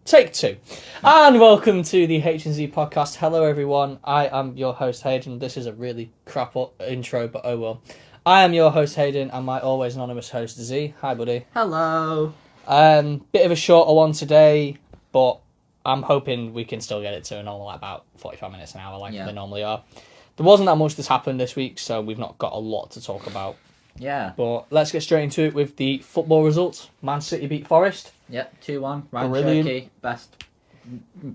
Take two. And welcome to the H&Z podcast. Hello, everyone. I am your host, Hayden. This is a really crap intro, but oh well. I am your host, Hayden, and my always anonymous host, Z. Hi, buddy. Hello. Bit of a shorter one today, but I'm hoping we can still get it to a normal, about 45 minutes an hour, like they normally are. There wasn't that much that's happened this week, so we've not got a lot to talk about. Yeah. But let's get straight into it with the football results. Man City beat Forest. Yep, 2-1. Ryan Brilliant. Cherky, best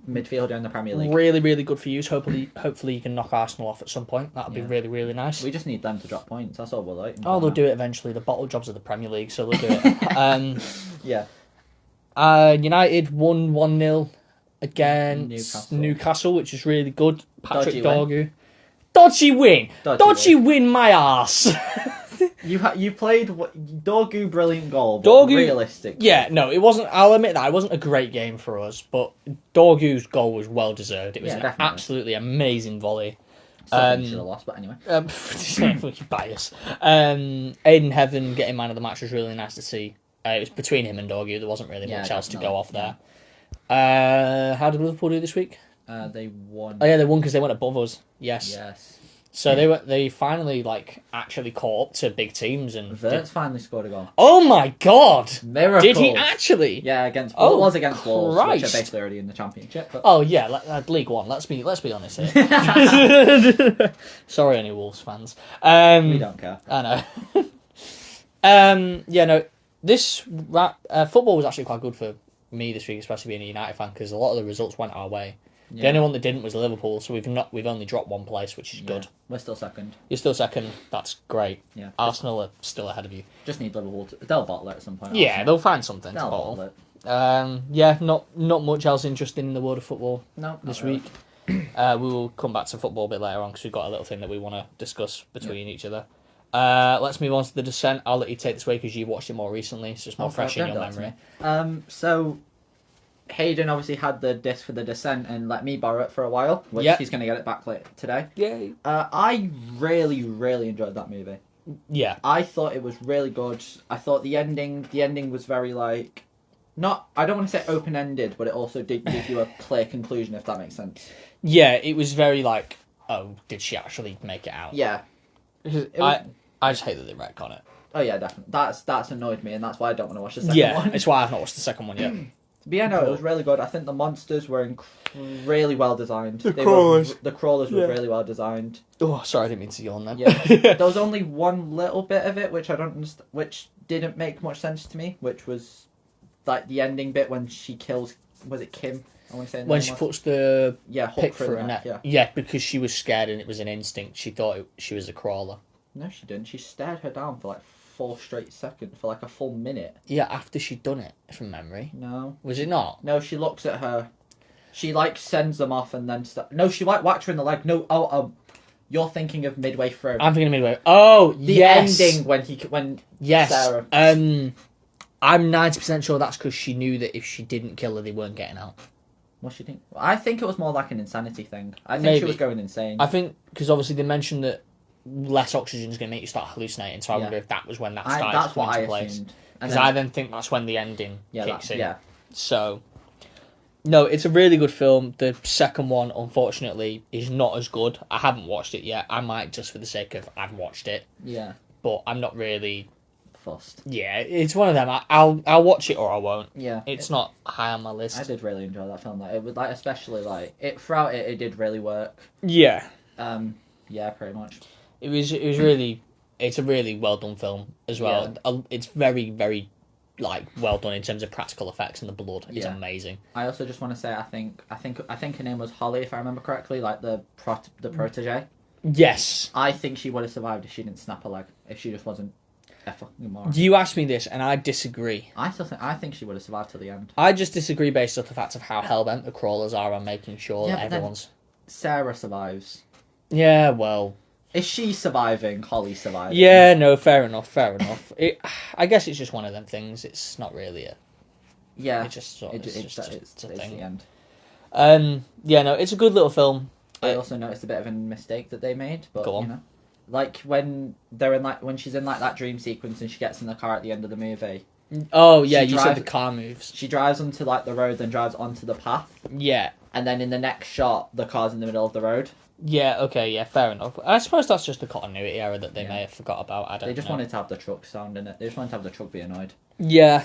midfielder in the Premier League. Really, really good for you. Hopefully you can knock Arsenal off at some point. That'd be really, really nice. We just need them to drop points. That's all we're like. Oh, they'll do it eventually. The bottle jobs of the Premier League, so they'll do it. Yeah. United won 1-0 against Newcastle, which is really good. Patrick Dorgu. Dodgy win. Dodgy win my arse. You played Dorgu, brilliant goal, but Dorgu, realistic. Yeah, no, it wasn't. I'll admit that it wasn't a great game for us, but Dorgu's goal was well deserved. It was an absolutely amazing volley. Something should have lost, but anyway. Bias. Aiden Heaven getting man of the match was really nice to see. It was between him and Dorgu. There wasn't really much else to go off there. How did Liverpool do this week? They won. Oh yeah, they won because they went above us. Yes. So yeah. they finally actually caught up to big teams and Verts finally scored a goal. Oh my god! Miracle. Did he actually? Yeah, it was against Wolves, which are basically already in the Championship. But... Oh yeah, League One. Let's be honest here. Sorry, any Wolves fans. We don't care. I know. This football was actually quite good for me this week, especially being a United fan, because a lot of the results went our way. Yeah. The only one that didn't was Liverpool, so we've only dropped one place, which is good. We're still second. You're still second. That's great. Yeah. Arsenal are still ahead of you. Just need Liverpool. They'll bottle it at some point. Yeah, Arsenal. they'll find something to bottle it. Not much else interesting in the world of football this week. We will come back to football a bit later on because we've got a little thing that we want to discuss between each other. Let's move on to The Descent. I'll let you take this away because you've watched it more recently, so it's more fresh in your memory. So Hayden obviously had the disc for The Descent and let me borrow it for a while, which he's going to get it back today. Yay. I really, really enjoyed that movie. Yeah. I thought it was really good. I thought the ending was very I don't want to say open-ended, but it also did give you a clear conclusion, if that makes sense. Yeah, it was very oh, did she actually make it out? Yeah. I just hate that they wreck on it. Oh yeah, definitely. That's annoyed me, and that's why I don't want to watch the second one. Yeah, it's why I've not watched the second one yet. But yeah, no, it was really good. I think the monsters were really well designed. The crawlers were really well designed. Oh, sorry, I didn't mean to yawn then. Yeah. There was only one little bit of it which I don't understand, which didn't make much sense to me, which was the ending bit when she kills. Was it Kim? I want to say when she puts the pick through her neck. Yeah, because she was scared and it was an instinct. She thought she was a crawler. No, she didn't. She stared her down for 4 straight seconds, for a full minute. Yeah, after she'd done it, from memory. No. Was it not? No, she looks at her. She sends them off and then no, she whacked her in the leg. No, you're thinking of midway through. I'm thinking of midway. Oh, the ending when Sarah. I'm 90% sure that's because she knew that if she didn't kill her, they weren't getting out. What she think? I think it was more like an insanity thing. I think she was going insane. I think because obviously they mentioned that less oxygen is going to make you start hallucinating, so I wonder if that was when that started that's to come into place. Because I then think that's when the ending kicks in. Yeah. So, no, it's a really good film. The second one, unfortunately, is not as good. I haven't watched it yet. I might just for the sake of I've watched it. Yeah. But I'm not really fussed. Yeah, it's one of them. I'll watch it or I won't. Yeah. It's not high on my list. I did really enjoy that film. It was especially it throughout it did really work. Yeah. Yeah, pretty much. It was really. It's a really well done film as well. Yeah. It's very, very well done in terms of practical effects, and the blood is amazing. I also just want to say I think her name was Holly, if I remember correctly, the protege. Yes. I think she would have survived if she didn't snap her leg. If she just wasn't a fucking moron. You asked me this, and I disagree. I think she would have survived to the end. I just disagree based on the fact of how hellbent the crawlers are on making sure that everyone's. Sarah survives. Yeah, well. Is she surviving? Holly's surviving? Yeah, no, fair enough. I guess it's just one of them things. It's not really a... Yeah. It's just sort of... It's a thing. The end. Yeah, no, it's a good little film. I also noticed a bit of a mistake that they made, but, Go on. you know. When they're in, when she's in, that dream sequence and she gets in the car at the end of the movie, Oh yeah, She you said drives- the car moves. She drives onto like the road, then drives onto the path, Yeah. and then in the next shot, the car's in the middle of the road. Yeah, okay, yeah, fair enough. I suppose that's just a continuity error that they Yeah. may have forgot about. I don't They just know. wanted to have the truck sound in it. They just wanted to have the truck be annoyed. Yeah,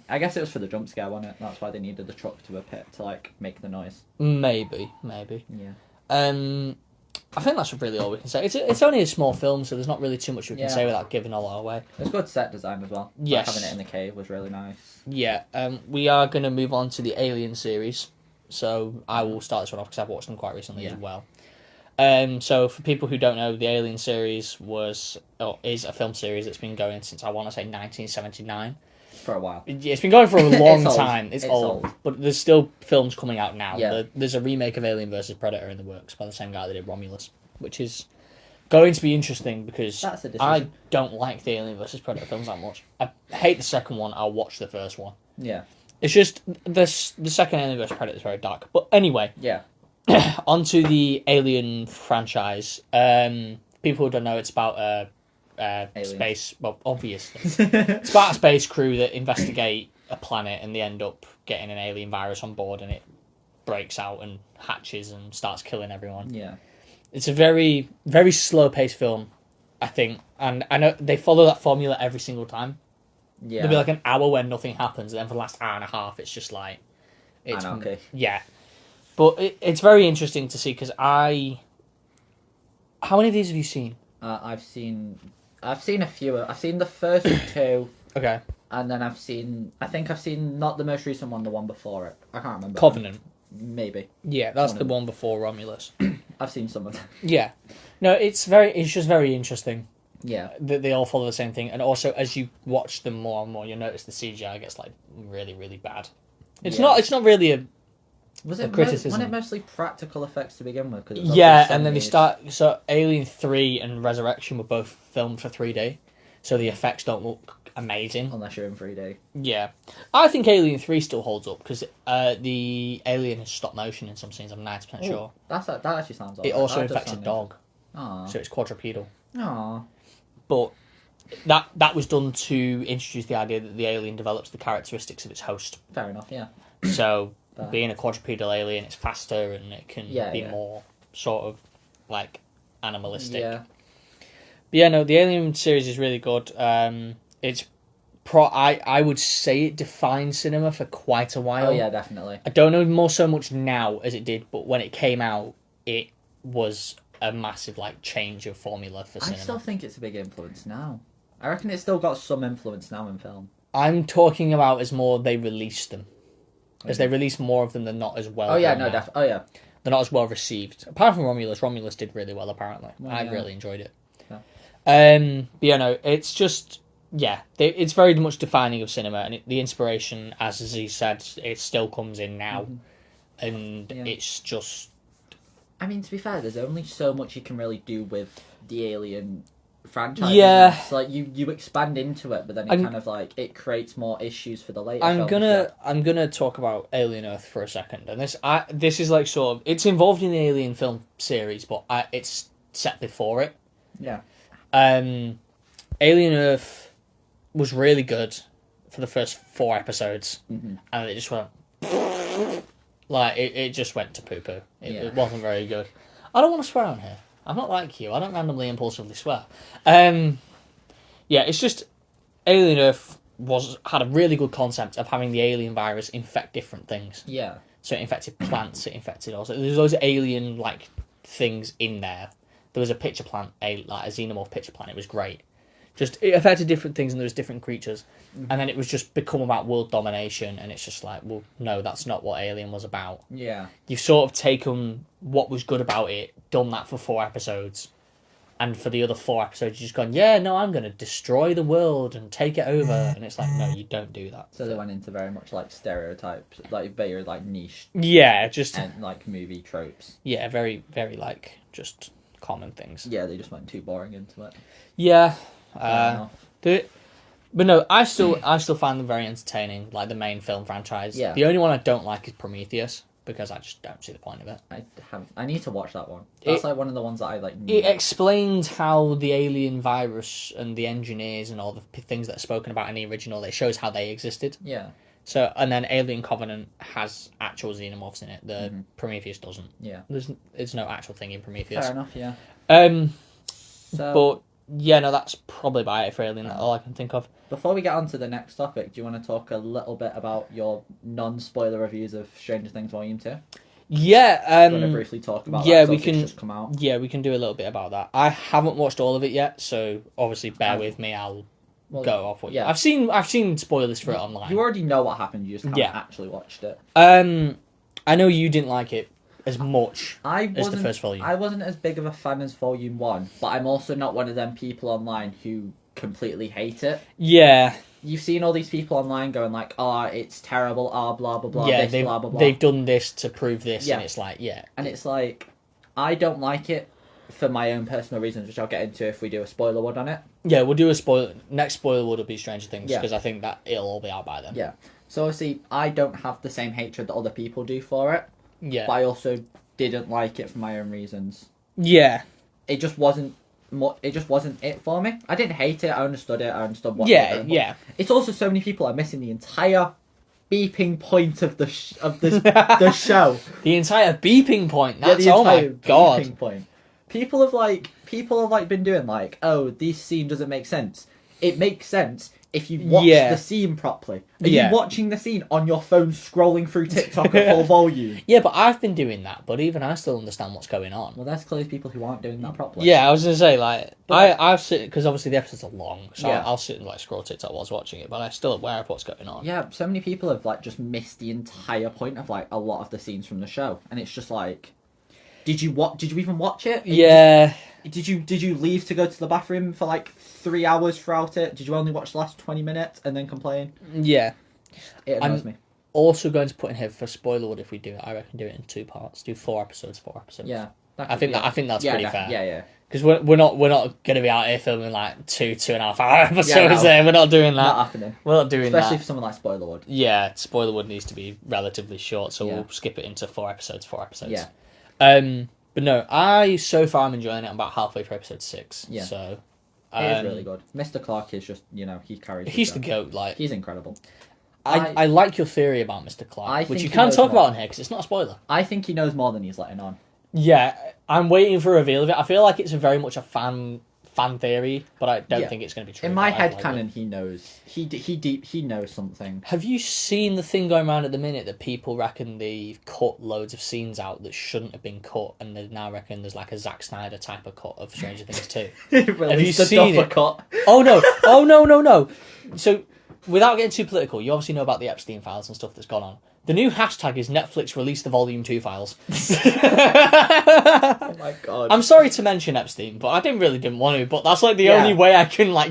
I guess it was for the jump scare, wasn't it? That's why they needed the truck to appear to like make the noise. maybe. Yeah. I think that's really all we can say. It's only a small film, so there's not really too much we can Yeah. say without giving a lot away. It's good set design as well. Yes. Like, having it in the cave was really nice. Yeah, we are going to move on to the Alien series. So I will start this one off because I've watched them quite recently as well. So for people who don't know, the Alien series is a film series that's been going since, I want to say, 1979. For a while. It's been going for a long It's old. time. It's It's old. old. But there's still films coming out now. Yeah. There's a remake of Alien vs Predator in the works by the same guy that did Romulus, which is going to be interesting because That's a I decision. don't like the Alien vs Predator films that much. I hate the second one. I'll watch the first one. Yeah. It's just the second Alien vs Predator is very dark. But anyway, Yeah. onto the Alien franchise. People who don't know, it's about space. Well, obviously, it's about a space crew that investigate a planet and they end up getting an alien virus on board, and it breaks out and hatches and starts killing everyone. Yeah. It's a very, very slow paced film, I think, and I know they follow that formula every single time. Yeah. There'll be like an hour when nothing happens, and then for the last hour and a half, it's just like it's Anarchy. yeah. But it's very interesting to see because how many of these have you seen? I've seen a few. I've seen the first two, Okay, and then I think I've seen not the most recent one, the one before it. I can't remember. Covenant. Maybe. Yeah, that's One the of one before Romulus. I've seen some of them. Yeah, no, it's just very interesting Yeah. that they all follow the same thing, and also as you watch them more and more, you'll notice the CGI gets like really, really bad. It's Yeah. not really a Was A it criticism. wasn't it mostly practical effects to begin with? 'Cause it was yeah, obviously and then they 70s. start. So Alien 3 and Resurrection were both filmed for 3D, so the effects don't look amazing. Unless you're in 3D. Yeah, I think Alien 3 still holds up because the alien is stop motion in some scenes. I'm 90% sure. That actually sounds. It also infects a dog, Oh. so it's quadrupedal. Aw. But that was done to introduce the idea that the alien develops the characteristics of its host. Fair enough. Yeah. So Fair. being a quadrupedal alien, it's faster and it can Yeah, be yeah. more sort of like animalistic. Yeah. But yeah, no, the Alien series is really good. It's I would say it defined cinema for quite a while. Oh yeah, definitely. I don't know more so much now as it did, but when it came out, it was a massive like change of formula for I cinema. still think it's a big influence now. I reckon it's still got some influence now in film. I'm talking about as more they release them. As they release more of them, they're not as well. Oh yeah, done no, now. definitely. Oh yeah. They're not as well received. Apart from Romulus, Romulus did really well apparently. Well, I yeah. really enjoyed it. Yeah. But yeah, no, it's just it's very much defining of cinema, and the inspiration, as he said, it still comes in now, and Yeah. it's just I mean, to be fair, there's only so much you can really do with the Alien franchise. Yeah. It's like you expand into it, but then it I'm- kind of like it creates more issues for the later. I'm films, gonna talk about Alien Earth for a second, and this is like sort of it's involved in the Alien film series, but it's set before it. Yeah. Alien Earth was really good for the first 4 episodes, Mhm. and it just went like it just went to poo poo. It wasn't very good. I don't want to swear on here. I'm not like you. I don't randomly impulsively swear. Yeah, it's just Alien Earth had a really good concept of having the alien virus infect different things. Yeah. So it infected plants. It infected also. There's loads of alien like things in there. There was a pitcher plant, like a xenomorph pitcher plant. It was great. Just it affected different things, and there was different creatures, and then it was just become about world domination. And it's just like, well, no, that's not what Alien was about. Yeah. You've sort of taken what was good about it, done that for 4 episodes, and for the other 4 episodes, you've just gone, yeah, no, I'm going to destroy the world and take it over. And it's like, no, you don't do that. So they went into very much like stereotypes, like very like niche Yeah, just and like movie tropes. yeah, very, very like just common things. Yeah, they just went too boring into it. Yeah. Fair enough. But no, I still find them very entertaining, like the main film franchise. Yeah. The only one I don't like is Prometheus, because I just don't see the point of it. I need to watch that one. That's like one of the ones that I like. It explains how the alien virus and the engineers and all the things that are spoken about in the original. It shows how they existed. Yeah. So, and then Alien Covenant has actual xenomorphs in it. The Prometheus doesn't. Yeah. There's no actual thing in Prometheus. Fair enough. Yeah. But yeah, no, that's probably about it for Alien. That's all I can think of. Before we get on to the next topic, do you want to talk a little bit about your non-spoiler reviews of Stranger Things Volume 2? Yeah. Do you want to briefly talk about yeah, that? we can. Just come out. Yeah, we can do a little bit about that. I haven't watched all of it yet, so obviously bear with me. I'll go off what I've seen spoilers for it online. You already know what happened. You just haven't actually watched it. I know you didn't like it as much as the first volume. I wasn't as big of a fan as Volume 1, but I'm also not one of them people online who completely hate it. Yeah. You've seen all these people online going like, "Oh, it's terrible, blah blah blah, yeah, this, blah blah blah." They've done this to prove this, and it's like, And it's like, I don't like it for my own personal reasons, which I'll get into if we do a spoiler word on it. Yeah, we'll do next spoiler word will be Stranger Things, because I think that it'll all be out by then. Yeah. So obviously, I don't have the same hatred that other people do for it. Yeah. But I also didn't like it for my own reasons. Yeah. It just wasn't it for me. I didn't hate it. I understood it. I understood what. Yeah. It's also so many people are missing the entire beeping point of the the show. The entire beeping point. That's oh my god. Beeping point. People have been doing like, oh, this scene doesn't make sense. It makes sense if you watch the scene properly. Are you watching the scene on your phone scrolling through TikTok at full volume? Yeah, but I've been doing that, but even I still understand what's going on. Well, there's clearly people who aren't doing that properly. Yeah, I was going to say, like, I've sit, because obviously the episodes are long, so I'll sit and like scroll TikTok while I was watching it, but I'm still aware of what's going on. Yeah, so many people have like just missed the entire point of like a lot of the scenes from the show, and it's just like, did you even watch it? Yeah. Did you leave to go to the bathroom for like 3 hours throughout it? Did you only watch the last 20 minutes and then complain? Yeah. It annoys me. Also going to put in here for spoiler wood if we do it. I reckon do it in 2 parts. Do 4 episodes. Yeah. I think that's pretty fair. Yeah. Because we're not going to be out here filming like 2.5 hour episodes. We're not doing that. Not happening. We're not doing Especially that. for someone like Spoiler Wood. Yeah, Spoiler Wood needs to be relatively short, so we'll skip it into 4 episodes. Yeah. But no, so far I'm enjoying it. I'm about halfway through episode 6. Yeah. So it is really good. Mr. Clark is just, he carries. He's the goat. Like, he's incredible. I like your theory about Mr. Clark, which you can talk about on here because it's not a spoiler. I think he knows more than he's letting on. Yeah, I'm waiting for a reveal of it. I feel like it's very much a fan theory, but I don't think it's going to be true. In my head canon, he knows. He knows something. Have you seen the thing going around at the minute that people reckon they've cut loads of scenes out that shouldn't have been cut, and they now reckon there's like a Zack Snyder type of cut of Stranger Things 2? Have you seen it? Cut. Oh no! So, without getting too political, you obviously know about the Epstein files and stuff that's gone on. The new hashtag is Netflix release the Volume 2 files. Oh my god. I'm sorry to mention Epstein, but I didn't want to, but that's like the only way I can know what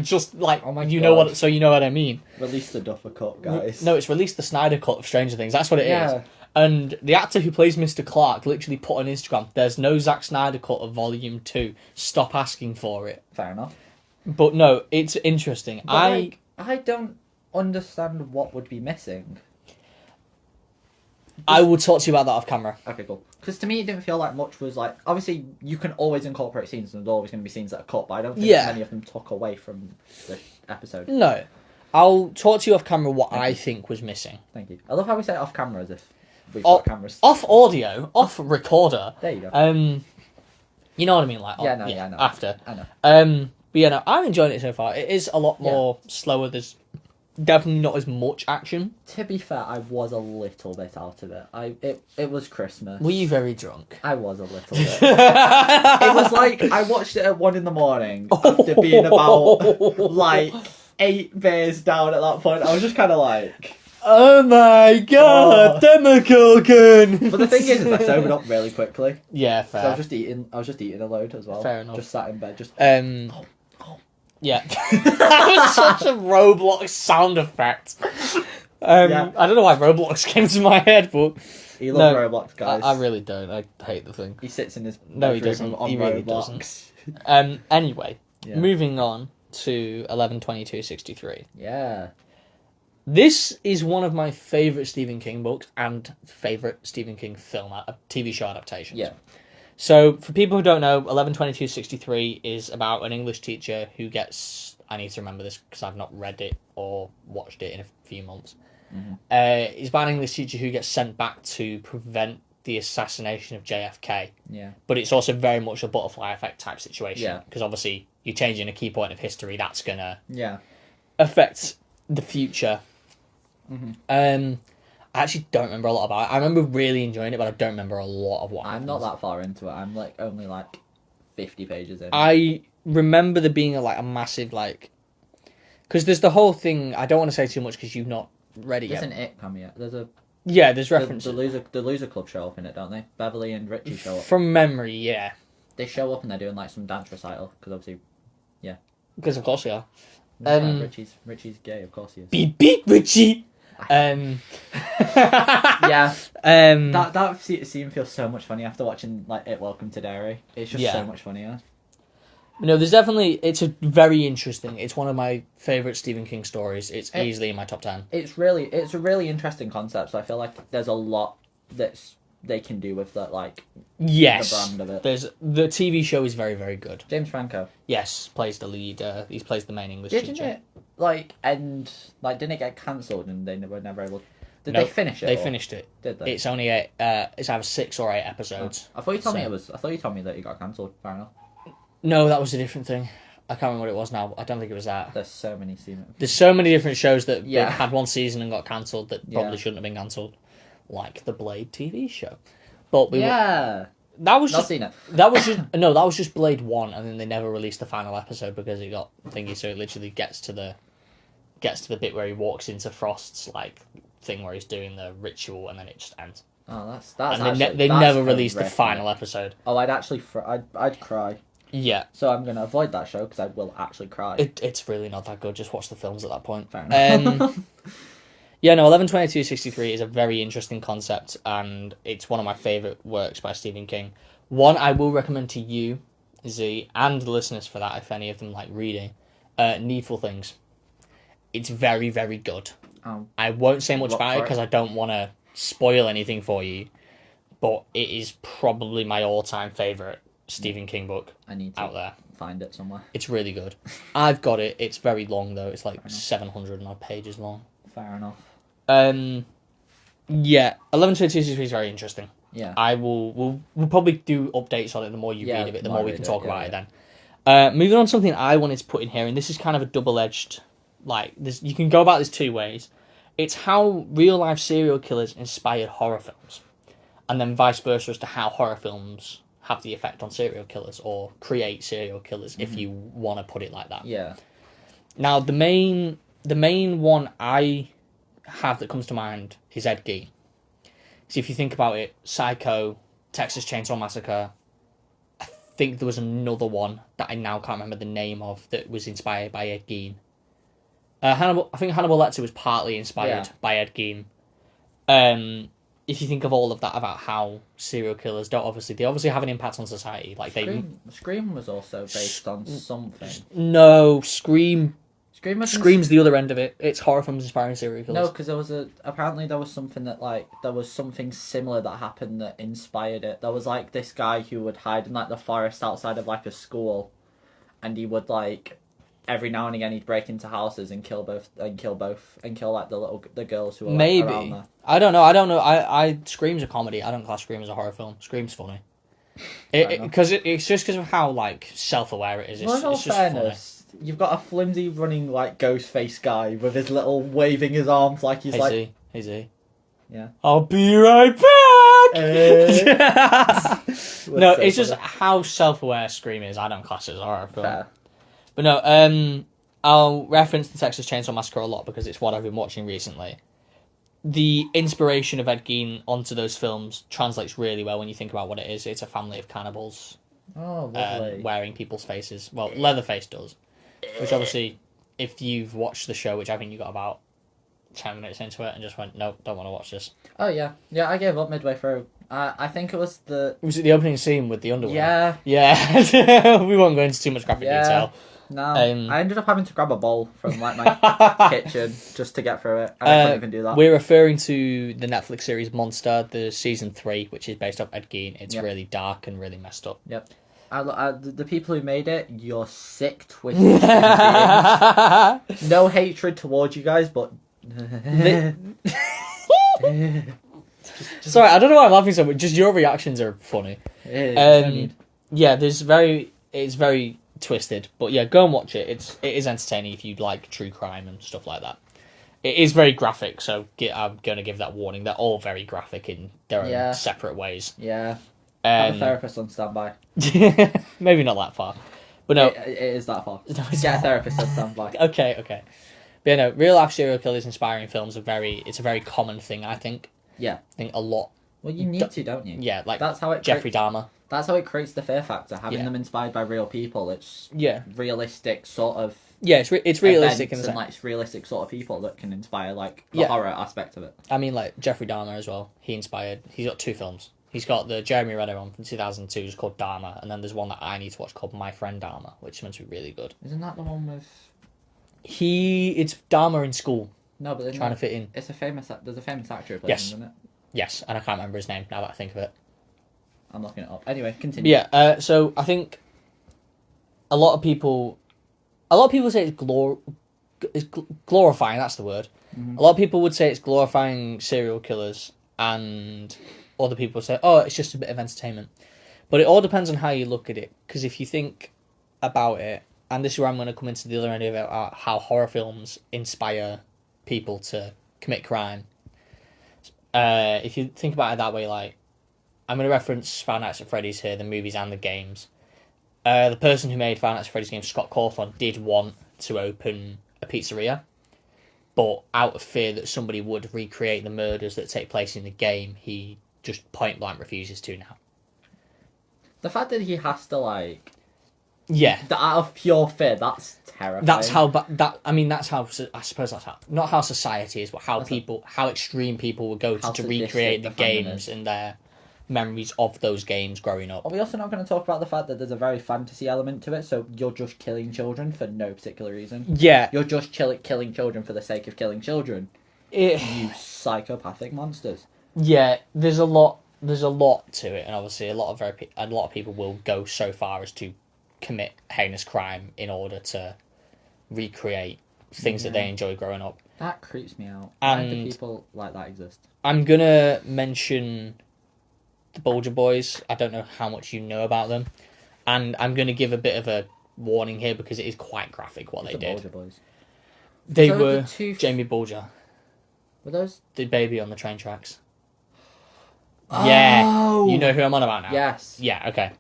I mean. Release the Duffer cut, guys. No, it's release the Snyder cut of Stranger Things. That's what it is. And the actor who plays Mr. Clark literally put on Instagram, there's no Zack Snyder cut of Volume 2. Stop asking for it. Fair enough. But no, it's interesting. But I don't understand what would be missing. I will talk to you about that off camera. Okay, cool. Because to me, it didn't feel like much was like... Obviously, you can always incorporate scenes, and there's always going to be scenes that are cut, but I don't think many of them took away from the episode. No. I'll talk to you off camera what I think was missing. Thank you. I love how we say it off camera as if we've got cameras. Off audio, off recorder. There you go. You know what I mean? Like, I know. After. I know. But yeah, no, I'm enjoying it so far. It is a lot more slower. There's definitely not as much action. To be fair, I was a little bit out of it. It was Christmas. Were you very drunk? I was a little bit. It was like I watched it at 1 a.m. after being about like 8 beers down at that point. I was just kind of like, oh my god, Demogorgon! But the thing is I sobered up really quickly. Yeah, fair. So I was just eating a load as well. Fair enough. Just sat in bed, just. Yeah. That was such a Roblox sound effect. I don't know why Roblox came to my head, but... He loves Roblox, guys. I really don't. I hate the thing. He sits in his No, he doesn't. on He really Roblox. doesn't. Anyway, moving on to 11/22/63. Yeah. This is one of my favourite Stephen King books and favourite Stephen King film, TV show adaptations. Yeah. So, for people who don't know, 11/22/63 is about an English teacher who gets... I need to remember this because I've not read it or watched it in a few months. Mm-hmm. It's about an English teacher who gets sent back to prevent the assassination of JFK. Yeah. But it's also very much a butterfly effect type situation. Yeah. Because obviously, you're changing a key point of history, that's going to affect the future. Mm-hmm. I actually don't remember a lot about it. I remember really enjoying it, but I don't remember a lot of what I'm not that far into it. I'm like only like 50 pages in. I remember there being a massive because there's the whole thing. I don't want to say too much because you've not read it There's yet. an It coming yet. There's references. The loser club show up in it, don't they? Beverly and Richie show up. From memory, yeah. They show up and they're doing like some dance recital because obviously, Because of course they are. Richie's gay, of course he is. Beep beep Richie. Yeah. That scene feels so much funny after watching like It Welcome to Derry. It's just so much funnier. No, there's definitely... It's a very interesting... It's one of my favourite Stephen King stories. It's easily in my top 10. It's a really interesting concept, so I feel like there's a lot they can do with that, like... Yes. The brand of it. The TV show is very, very good. James Franco. Yes, plays the lead. He plays the main English teacher. Didn't it, end... Like, didn't it get cancelled and they were never able... Did they finish it? They finished it. Did they? It's only it's either 6 or 8 episodes. I thought you told me that it got cancelled. Fair enough. No, that was a different thing. I can't remember what it was now. I don't think it was that. There's so many seasons. There's so many different shows that had one season and got cancelled that probably Yeah. shouldn't have been cancelled, like the Blade TV show. But that was not just seen it. that was just Blade 1, and then they never released the final episode because it got thingy. So it literally gets to the bit where he walks into Frost's thing where he's doing the ritual, and then it just ends. Oh, that's and they never released the final episode. Oh, I'd cry. Yeah. So I'm gonna avoid that show because I will actually cry. It's really not that good. Just watch the films at that point. Fair enough. Yeah, no, 11/22/63 is a very interesting concept, and it's one of my favourite works by Stephen King. One I will recommend to you, Z, and the listeners for that, if any of them like reading, Needful Things. It's very, very good. I won't say much about it because I don't want to spoil anything for you, but it is probably my all-time favourite Stephen King book out there. Find it somewhere. It's really good. I've got it. It's very long, though. It's like 700 and odd pages long. Fair enough. Yeah, 11/22/63 is very interesting. Yeah. We'll probably do updates on it. The more you read of it, the more we can talk about it then. Moving on to something I wanted to put in here, and this is kind of a double-edged, you can go about this two ways. It's how real-life serial killers inspired horror films, and then vice versa as to how horror films have the effect on serial killers, or create serial killers, if you want to put it like that. Yeah. Now, the main one I have that comes to mind is Ed Gein. So if you think about it, Psycho, Texas Chainsaw Massacre, I think there was another one that I now can't remember the name of that was inspired by Ed Gein. I think Hannibal Lecter was partly inspired by Ed Gein. If you think of all of that about how serial killers they obviously have an impact on society. Scream was also based on something. No, Scream's Scream's the other end of it. It's horror films inspiring serial killers. No, because there was something that there was something similar that happened that inspired it. There was this guy who would hide in the forest outside of a school, and he would every now and again he'd break into houses and kill the girls who were around there. I don't know. I Scream's a comedy. I don't class Scream as a horror film. Scream's funny. Because it's just because of how self-aware it is. It's just fairness, funny. You've got a flimsy running ghost face guy with his little waving his arms he's Hey Z. Yeah. I'll be right back. No, it's just how self-aware Scream is. I don't class it as a horror film. Fair. But no, I'll reference the Texas Chainsaw Massacre a lot because it's what I've been watching recently. The inspiration of Ed Gein onto those films translates really well when you think about what it is. It's a family of cannibals. Oh, lovely. Wearing people's faces. Well, Leatherface does. Which obviously, if you've watched the show, which I think you got about 10 minutes into it and just went, nope, don't want to watch this. Oh, yeah. Yeah, I gave up midway through. I think it was the... Was it the opening scene with the underwear? Yeah. Yeah. We won't go into too much graphic detail. No, I ended up having to grab a bowl from like my kitchen just to get through it. I couldn't even do that. We're referring to the Netflix series Monster, the season 3, which is based off Ed Gein. It's really dark and really messed up. Yep. The people who made it, you're sick, twisted human beings. No hatred towards you guys, but sorry, I don't know why I'm laughing so much. Just your reactions are funny. Yeah, it's very twisted, but yeah, go and watch it. It is entertaining if you like true crime and stuff like that. It is very graphic, so I'm going to give that warning. They're all very graphic in their own separate ways. Yeah. Have a therapist on standby. Maybe not that far, but no, it is that far. Get a therapist on standby. Okay. But yeah, no, real life serial killers inspiring films it's a very common thing. I think. Yeah. I think a lot. Well, you need to, don't you? Yeah, like that's how it Jeffrey Dahmer. That's how it creates the fear factor. Having them inspired by real people. It's realistic sort of. Yeah, it's realistic and like it's realistic sort of people that can inspire like the horror aspect of it. I mean, like Jeffrey Dahmer as well. He's got 2 films. He's got the Jeremy Renner one from 2002, it's called Dahmer, and then there's one that I need to watch called My Friend Dahmer, which is meant to be really good. Isn't that the one with? It's Dahmer in school. No, but trying to fit in. There's a famous actor who plays him, isn't it? Yes, and I can't remember his name now that I think of it. I'm looking it up. Anyway, continue. Yeah, so I think a lot of people say it's glorifying. That's the word. Mm-hmm. A lot of people would say it's glorifying serial killers, and other people say, "Oh, it's just a bit of entertainment." But it all depends on how you look at it. Because if you think about it, and this is where I'm going to come into the other end of it, how horror films inspire people to commit crime. If you think about it that way, like, I'm going to reference Five Nights at Freddy's here, the movies and the games. The person who made Five Nights at Freddy's games, Scott Cawthon, did want to open a pizzeria, but out of fear that somebody would recreate the murders that take place in the game, he just point blank refuses to now. The fact that he has to, like... Yeah. Out of pure fear, that's terrifying. That's how... that's how... I suppose that's how... Not how society is, but how extreme people would go to recreate the games and their memories of those games growing up. Are we also not going to talk about the fact that there's a very fantasy element to it, so you're just killing children for no particular reason? Yeah. You're just killing children for the sake of killing children. You psychopathic monsters. Yeah, there's a lot to it, and obviously a lot of people will go so far as to commit heinous crime in order to recreate things that they enjoy growing up. That creeps me out. Why do people like that exist? I'm gonna mention the Bulger Boys. I don't know how much you know about them, and I'm gonna give a bit of a warning here because it is quite graphic what they did. Bulger Boys. They were Jamie Bulger. Were those the baby on the train tracks? Oh. Yeah, you know who I'm on about now. Yes. Yeah. Okay.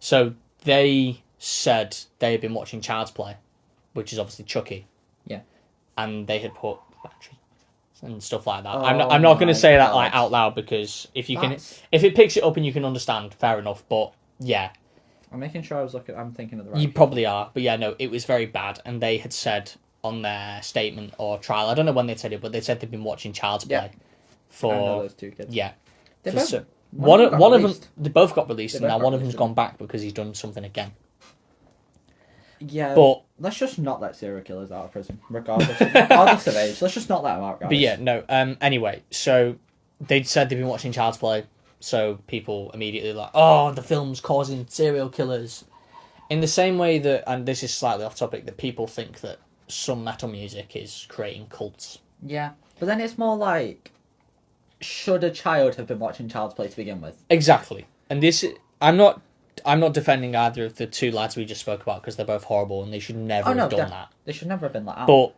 So they said they had been watching Child's Play, which is obviously Chucky. Yeah. And they had put batteries and stuff like that. I'm not going to say that like out loud because if it picks it up and you can understand, fair enough. But yeah. I'm making sure I'm thinking of the right. You probably are, but yeah, no, it was very bad, and they had said on their statement or trial, I don't know when they said it, but they said they'd been watching Child's Play for. I know those 2 kids. Yeah. One of them, they both got released, and now one of them's gone back because he's done something again. Yeah, but let's just not let serial killers out of prison, regardless of age. Let's just not let them out, guys. But yeah, no. Anyway, so they said they've been watching Child's Play, so people immediately like, oh, the film's causing serial killers. In the same way that, and this is slightly off topic, that people think that some metal music is creating cults. Yeah, but then it's more like, should a child have been watching Child's Play to begin with? Exactly, and this I'm not defending either of the 2 lads we just spoke about because they're both horrible and they should never have done that. They should never have been let out. But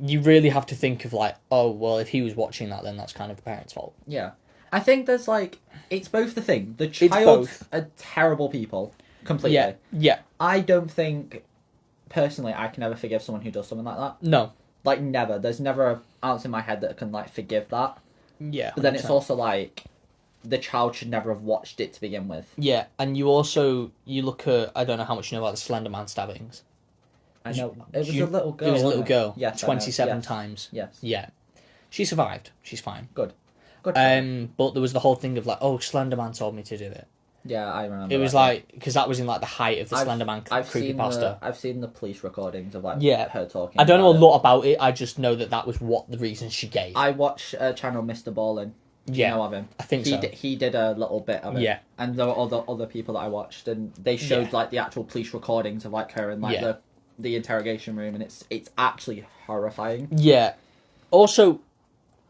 you really have to think of like, oh, well, if he was watching that, then that's kind of the parents' fault. Yeah. I think there's like, it's both the thing. The child are terrible people, completely. Yeah. I don't think, personally, I can ever forgive someone who does something like that. No. Like, never. There's never an ounce in my head that can, like, forgive that. Yeah. 100%. But then it's also like, the child should never have watched it to begin with. Yeah, and you look at, I don't know how much you know about the Slender Man stabbings. I know. It was a little girl. It was a little girl. Yes. 27 times. Yes. Yeah. She survived. She's fine. Good. But there was the whole thing of like, oh, Slender Man told me to do it. Yeah, I remember. It was like, because that was in like the height of the Slenderman creepypasta. I've seen the police recordings of like her talking. I don't know a lot about it. I just know that was what the reason she gave. I watch channel Mr. Ballin. Do you know of him? I think so. He did a little bit of it. Yeah. And there were other people that I watched, and they showed like the actual police recordings of like her in like the interrogation room, and it's actually horrifying. Yeah. Also,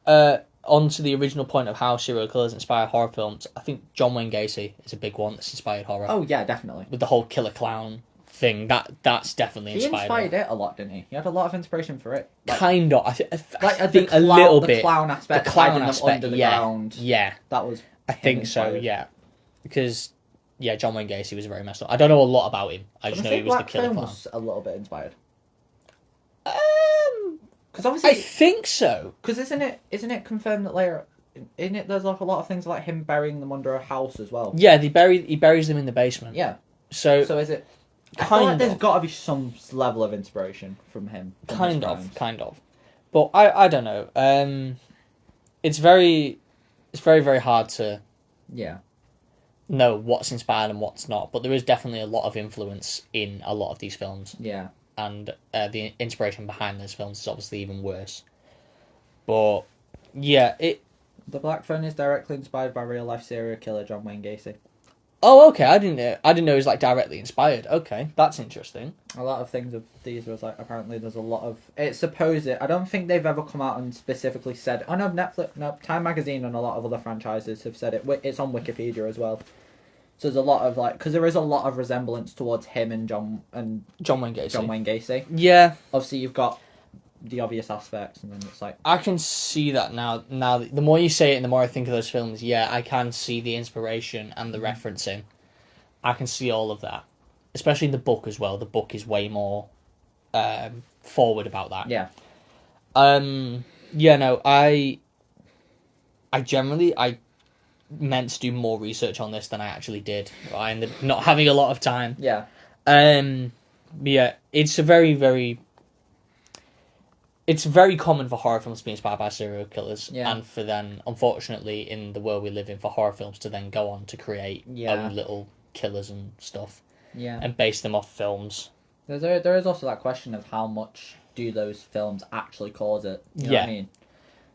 on to the original point of how serial killers inspire horror films, I think John Wayne Gacy is a big one that's inspired horror. Oh yeah, definitely. With the whole killer clown thing, that's definitely inspired. He inspired it a lot, didn't he? He had a lot of inspiration for it. Like, kind of. I think a little bit. The clown aspect. Under the ground. Yeah. That was. I think so. Yeah. Because John Wayne Gacy was very messed up. I don't know a lot about him. I just know he was the killer clown. Was a little bit inspired. Because obviously, I think so. Because isn't it confirmed that later? Isn't it? There's like a lot of things like him burying them under a house as well. Yeah, he buries them in the basement. Yeah. So is it? I feel like there's got to be some level of inspiration from him. Kind of. But I don't know. It's very very hard to know what's inspired and what's not. But there is definitely a lot of influence in a lot of these films. Yeah. And the inspiration behind those films is obviously even worse. But The Black Phone is directly inspired by real life serial killer John Wayne Gacy. Oh, okay. I didn't know it was like directly inspired. Okay, that's interesting. A lot of things of these was like apparently there's a lot of it's supposed. I don't think they've ever come out and specifically said. Oh no, Netflix, no, Time Magazine, and a lot of other franchises have said it. It's on Wikipedia as well. So there's a lot of because there is a lot of resemblance towards him and John Wayne Gacy. Yeah. Obviously, you've got the obvious aspects, and then it's like I can see that now. Now, the more you say it, and the more I think of those films, I can see the inspiration and the referencing. I can see all of that, especially in the book as well. The book is way more forward about that. Yeah. No, I meant to do more research on this than I actually did. I ended up not having a lot of time. Yeah. It's a very, very. It's very common for horror films to be inspired by serial killers, and for then, unfortunately, in the world we live in, for horror films to then go on to create own little killers and stuff, and base them off films. There is also that question of how much do those films actually cause it? You know what I mean?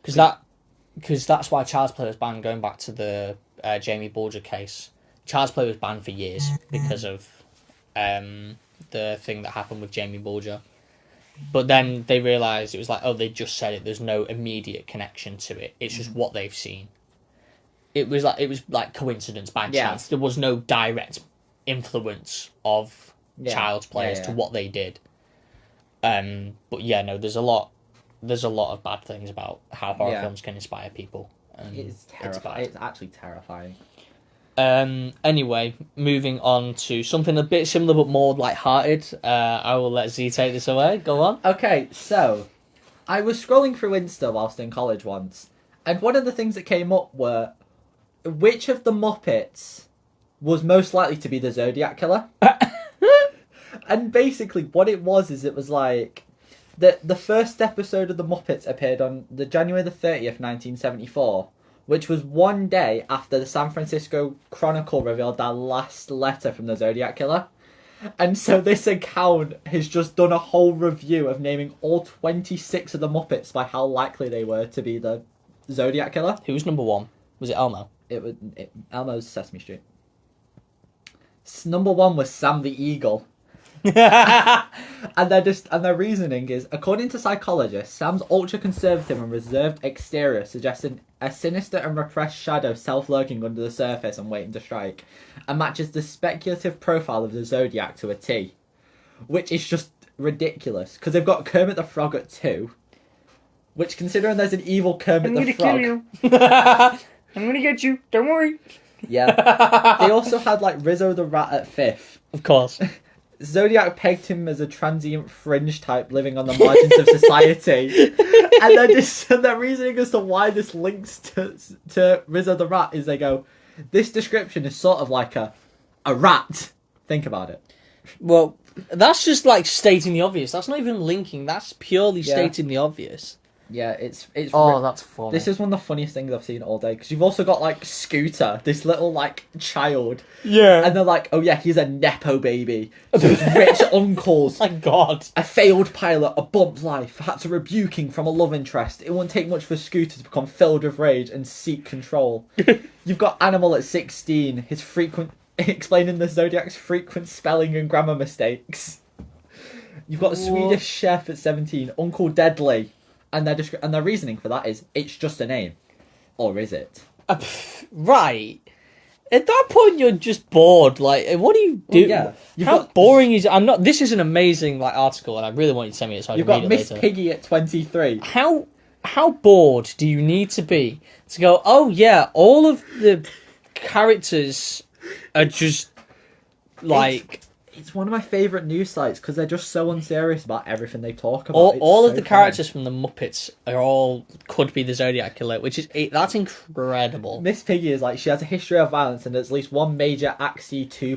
Because that's why Child's Play was banned. Going back to the Jamie Bulger case, Child's Play was banned for years because of the thing that happened with Jamie Bulger. But then they realised it was like, oh, they just said it. There's no immediate connection to it. It's just what they've seen. It was like coincidence by chance. There was no direct influence of Child's Play as to what they did. But there's a lot of bad things about how horror films can inspire people. It's terrifying. It's actually terrifying. Anyway, moving on to something a bit similar but more light-hearted. I will let Z take this away. Go on. Okay, so I was scrolling through Insta whilst in college once, and one of the things that came up were which of the Muppets was most likely to be the Zodiac Killer. And basically what it was like the first episode of the Muppets appeared on the January the 30th, 1974. Which was one day after the San Francisco Chronicle revealed their last letter from the Zodiac Killer. And so this account has just done a whole review of naming all 26 of the Muppets by how likely they were to be the Zodiac Killer. Who was number one? Was it Elmo? Elmo's Sesame Street. Number one was Sam the Eagle. And their reasoning is, according to psychologists, Sam's ultra-conservative and reserved exterior suggesting a sinister and repressed shadow self-lurking under the surface and waiting to strike, and matches the speculative profile of the Zodiac to a T, which is just ridiculous because they've got Kermit the Frog at 2, which, considering there's an evil Kermit the Frog, I'm gonna get you. Don't worry. Yeah. They also had Rizzo the Rat at 5th. Of course. Zodiac pegged him as a transient fringe type living on the margins of society. And their reasoning as to why this links to Rizzo the Rat is they go, this description is sort of like a rat. Think about it. Well, that's just stating the obvious. That's not even linking. That's purely stating the obvious. Yeah, it's. That's funny. This is one of the funniest things I've seen all day, because you've also got like Scooter, this little like child. Yeah. And they're like, oh yeah, he's a nepo baby. So his rich uncles. My God. A failed pilot, a bumped life, had to rebuking from a love interest. It won't take much for Scooter to become filled with rage and seek control. You've got Animal at 16, his explaining the Zodiac's frequent spelling and grammar mistakes. You've got a Swedish chef at 17, Uncle Deadly. And their reasoning for that is, it's just a name. Or is it? Right. At that point, you're just bored. Like, what do you do? Well, yeah. How boring is... This is an amazing article, and I really want you to send me it so I can read it later. You've got Miss Piggy at 23. How bored do you need to be to go, oh yeah, all of the characters are just, like... It's one of my favourite news sites because they're just so unserious about everything they talk about. All of the characters from the Muppets could be the Zodiac Killer, that's incredible. Miss Piggy is like, she has a history of violence and at least one major Axie 2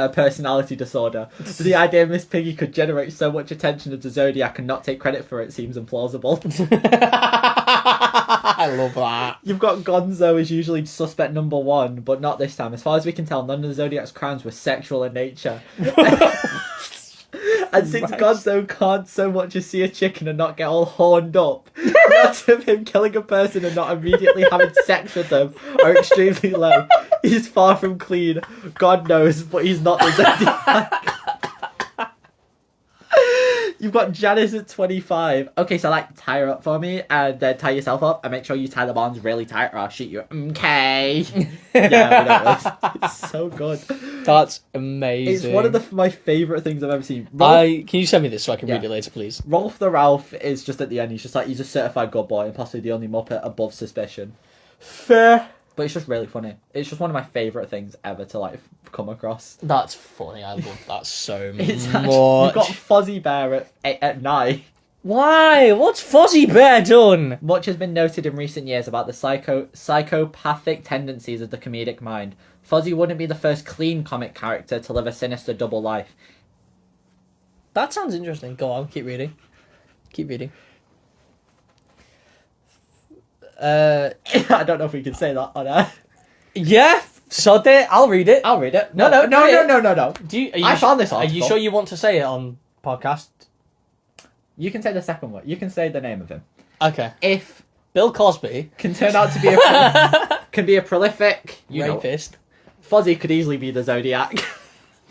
personality disorder. So the idea Miss Piggy could generate so much attention as the Zodiac and not take credit for it seems implausible. I love that. You've got Gonzo is usually suspect number 1, but not this time. As far as we can tell, none of the Zodiac's crimes were sexual in nature. And since Gonzo can't so much as see a chicken and not get all horned up, the odds of him killing a person and not immediately having sex with them are extremely low. He's far from clean, God knows, but he's not the Zodiac. You've got Janice at 25. Okay, so tie her up for me and then tie yourself up and make sure you tie the bonds really tight or I'll shoot you. Okay. Yeah, we know it's so good. That's amazing. It's one of my favourite things I've ever seen. Can you send me this so I can read it later, please? Rolf the Ralph is just at the end. He's just he's a certified good boy and possibly the only Muppet above suspicion. Fair. But it's just really funny. It's just one of my favourite things ever to come across. That's funny. I love that so much. You've got Fozzie Bear at 9. Why? What's Fozzie Bear done? Much has been noted in recent years about the psychopathic tendencies of the comedic mind. Fozzie wouldn't be the first clean comic character to live a sinister double life. That sounds interesting. Go on, keep reading. I don't know if we can say that on air. Yeah, so I'll read it. I'll read it. No. I found this article. Are you sure you want to say it on podcast? You can say the second one. You can say the name of him. Okay. If Bill Cosby can turn out to be a prolific rapist, Fozzie could easily be the Zodiac.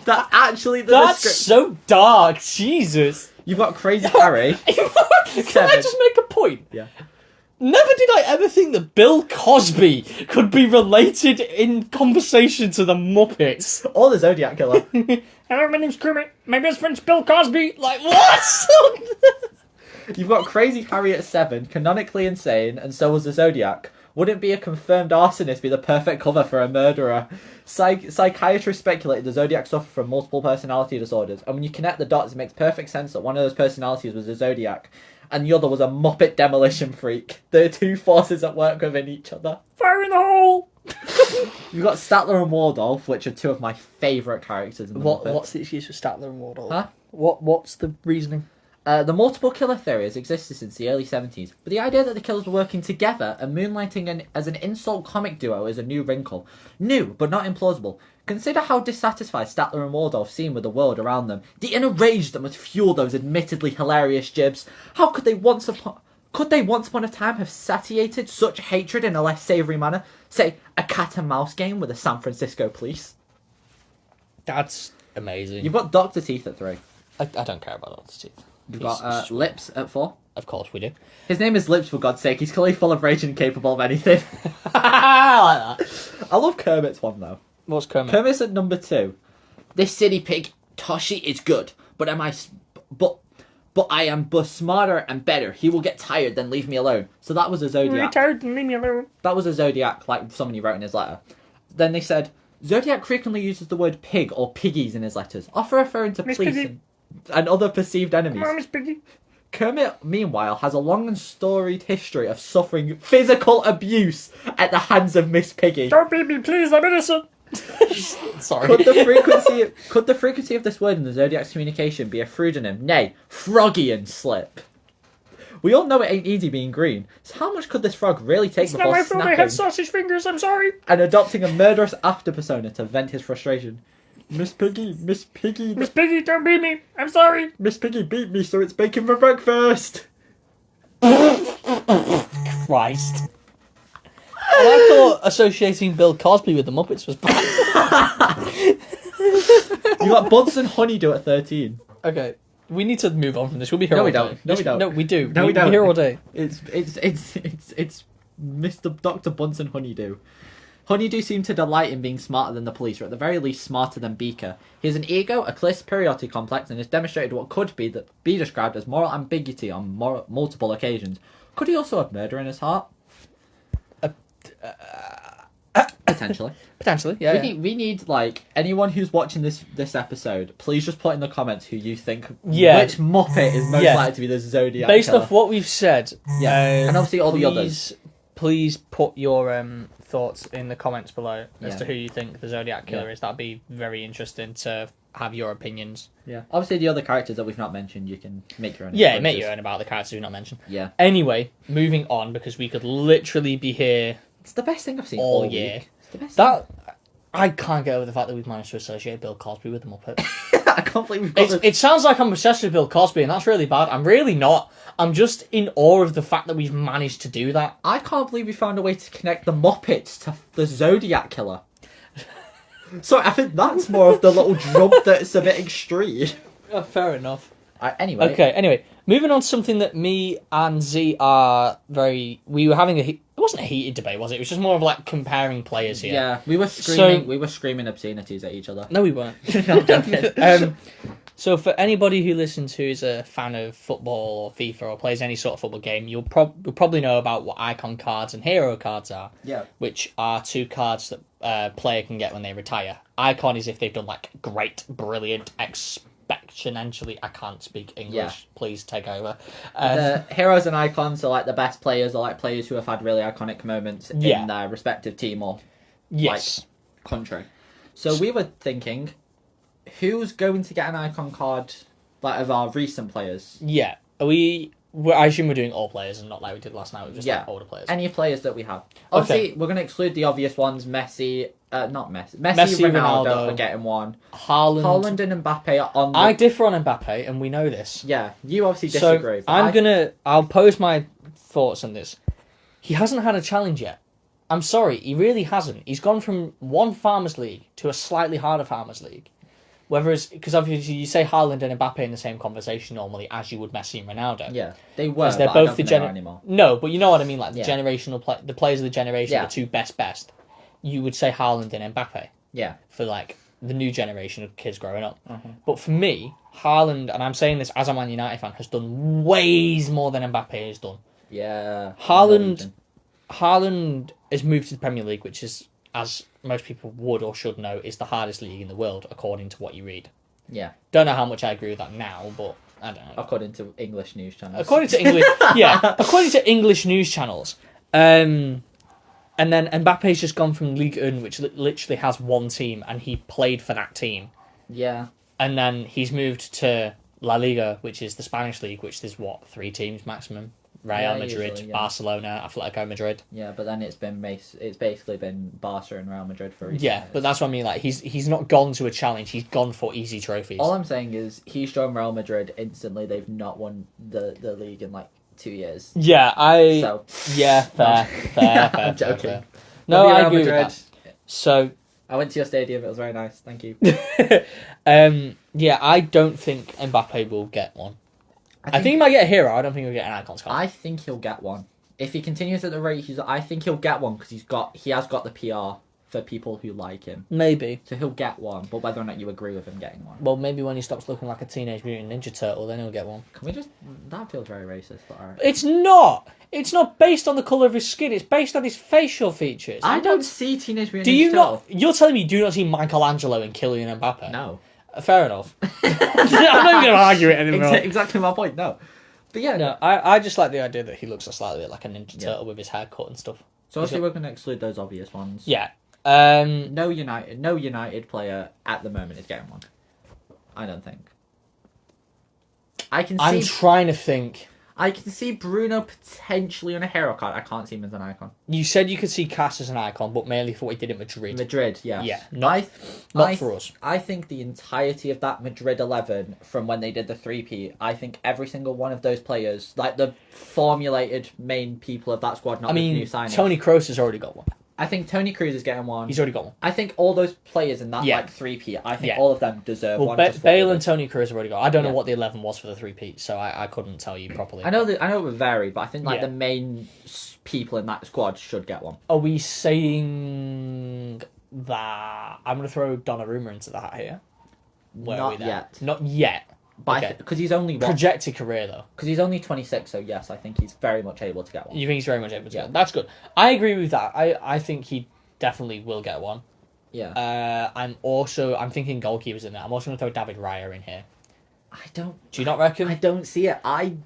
That's actually the That's so dark. Jesus. You've got Crazy Harry. Can I just make a point? Yeah. Never did I ever think that Bill Cosby could be related in conversation to the Muppets. Or the Zodiac Killer. Hello, my name's Kermit. My best friend's Bill Cosby. Like, what? You've got Crazy Harry at 7, canonically insane, and so was the Zodiac. Wouldn't be a confirmed arsonist be the perfect cover for a murderer? Psychiatrists speculated the Zodiac suffered from multiple personality disorders, and when you connect the dots, it makes perfect sense that one of those personalities was the Zodiac, and the other was a Muppet demolition freak. There are two forces at work within each other. Fire in the hole! You've got Statler and Waldorf, which are two of my favourite characters in the Muppets. What's the excuse for Statler and Waldorf? Huh? What's the reasoning? The multiple killer theory has existed since the early 70s, but the idea that the killers were working together and moonlighting as an insult comic duo is a new wrinkle. New, but not implausible. Consider how dissatisfied Statler and Waldorf seem with the world around them, the inner rage that must fuel those admittedly hilarious jibs. How could they once upon a time have satiated such hatred in a less savoury manner? Say, a cat and mouse game with the San Francisco police? That's amazing. You've got Dr. Teeth at 3. I don't care about Dr. Teeth. You've got Lips at 4. Of course we do. His name is Lips, for God's sake. He's clearly full of rage and capable of anything. I like that. I love Kermit's one, though. What's Kermit? Kermit's at number 2. This city pig, Toshi, is good, but I am both smarter and better. He will get tired, then leave me alone. So that was a Zodiac. Tired, then leave me alone. That was a Zodiac, like somebody wrote in his letter. Then they said, Zodiac frequently uses the word pig or piggies in his letters, often referring to police and other perceived enemies. Come on, Miss Piggy. Kermit, meanwhile, has a long and storied history of suffering physical abuse at the hands of Miss Piggy. Don't beat me, please, I'm innocent. Sorry. Could the frequency of this word in the Zodiac's communication be a Freudian, nay, Froggian slip? We all know it ain't easy being green. So how much could this frog really take It's before not my fault I snapping have sausage fingers, I'm sorry. and adopting a murderous after persona to vent his frustration? Miss Piggy, Miss Piggy, don't beat me. I'm sorry. Miss Piggy beat me, so it's bacon for breakfast. Christ. I thought associating Bill Cosby with the Muppets was bad. You got Bunsen Honeydew at 13. Okay, we need to move on from this. We'll be here No, all we day. don't. No, we don't. No, we do. No, we don't. We'll be here all day. It's Mr. Dr. Bunsen Honeydew. Honeydew seemed to delight in being smarter than the police, or at the very least smarter than Beaker. He has an ego, a clear superiority complex, and has demonstrated what could be described as moral ambiguity on multiple occasions. Could he also have murder in his heart? Potentially. Potentially, yeah. We need like anyone who's watching this episode, please just put in the comments who you think Yeah. which Muppet is most likely to be the Zodiac Based killer. off what we've said, and obviously all the others. Please put your thoughts in the comments below as Yeah. to who you think the Zodiac killer is. That'd be very interesting to have your opinions. Yeah. Obviously the other characters that we've not mentioned, you can make your own. Yeah, influences. make your own about the characters we've not mentioned. Yeah. Anyway, moving on, because we could literally be here It's the best thing I've seen all all year. week. It's the best That I can't get over the fact that we've managed to associate Bill Cosby with the Muppet. thing. I can't believe we've got It sounds like I'm obsessed with Bill Cosby, and that's really bad. I'm really not. I'm just in awe of the fact that we've managed to do that. I can't believe we found a way to connect the Muppets to the Zodiac killer. So I think that's more of the little jump that's a bit extreme. Fair enough. Anyway. Okay, anyway, moving on to something that me and Z are very... We were having it wasn't a heated debate, was it? It was just more of like comparing players here. Yeah, we were screaming obscenities at each other. No, we weren't. No, I'm joking. So for anybody who listens who is a fan of football or FIFA or plays any sort of football game, you'll probably know about what icon cards and hero cards are. Yeah. Which are two cards that a player can get when they retire. Icon is if they've done like great, brilliant, exponentially. I can't speak English. Yeah. Please take over. The heroes and icons are like the best players, or like players who have had really iconic moments in their respective team or yes, country. So we were thinking, who's going to get an icon card, like of our recent players? Yeah, I assume we're doing all players and not like we did last night. We're just like older players. Any players that we have. Obviously, we're going to exclude the obvious ones. Messi, Ronaldo are getting one. Haaland and Mbappe are on. I differ on Mbappe, and we know this. Yeah, you obviously disagree. So I'll pose my thoughts on this. He hasn't had a challenge yet. I'm sorry, he really hasn't. He's gone from one Farmers League to a slightly harder Farmers League. Because obviously you say Haaland and Mbappe in the same conversation normally as you would Messi and Ronaldo. Yeah, they were. They're but both I don't the anymore. No, but you know what I mean. Like the generational the players of the generation, the two best. You would say Haaland and Mbappe. Yeah. For like the new generation of kids growing up. But for me, Haaland, and I'm saying this as a Man United fan, has done ways more than Mbappe has done. Yeah. Haaland has moved to the Premier League, which is, as most people would or should know, is the hardest league in the world, according to what you read. Yeah. Don't know how much I agree with that now, but I don't know. According to English news channels. According to English news channels. And then Mbappe's just gone from Ligue 1, which literally has one team, and he played for that team. Yeah. And then he's moved to La Liga, which is the Spanish league, which is 3 teams maximum. Real Madrid, usually, Barcelona, Atletico Madrid. Yeah, but then it's basically been Barca and Real Madrid for recent years. But that's what I mean. Like he's not gone to a challenge. He's gone for easy trophies. All I'm saying is he's shown Real Madrid instantly. They've not won the league in like 2 years. Yeah, fair. I'm joking. Fair. No, I agree with that. So I went to your stadium. It was very nice. Thank you. I don't think Mbappe will get one. I think he might get a hero. I don't think he'll get an icons card. I think he'll get one if he continues at the rate he's. I think he'll get one because he has got the PR for people who like him. Maybe. So he'll get one, but whether or not you agree with him getting one. Well, maybe when he stops looking like a Teenage Mutant Ninja Turtle, then he'll get one. Can we just? That feels very racist, but alright. It's not. It's not based on the colour of his skin. It's based on his facial features. I don't see Teenage Mutant Ninja Turtle. Do you not? You're telling me you do not see Michelangelo and Kylian Mbappe? No. Fair enough. I'm not even going to argue it anymore. Exactly my point. No. But yeah, no, I just like the idea that he looks a slightly bit like a Ninja Turtle with his haircut and stuff. So obviously we're going to exclude those obvious ones. Yeah. No United player at the moment is getting one. I don't think. I'm trying to think. I can see Bruno potentially on a hero card. I can't see him as an icon. You said you could see Cass as an icon, but mainly for what he did at Madrid. Madrid, yes. Yeah, not for us. I think the entirety of that Madrid 11 from when they did the 3P, I think every single one of those players, like the formulated main people of that squad, not the new signings. Toni Kroos has already got one. I think Toni Kroos is getting one. He's already got one. I think all those players in that 3P, I think all of them deserve one. Bale and Toni Kroos have already got. I don't know what the 11 was for the 3P, so I couldn't tell you properly. I know it would vary, but I think the main people in that squad should get one. Are we saying that I'm going to throw Donnarumma into the hat here? Not yet. Not yet. But because he's only projected career though. Because he's only 26, so yes, I think he's very much able to get one. You think he's very much able to get one? That's good. I agree with that. I think he definitely will get one. Yeah. I'm thinking goalkeepers in there. I'm also going to throw David Raya in here. Do you not reckon? I don't see it. I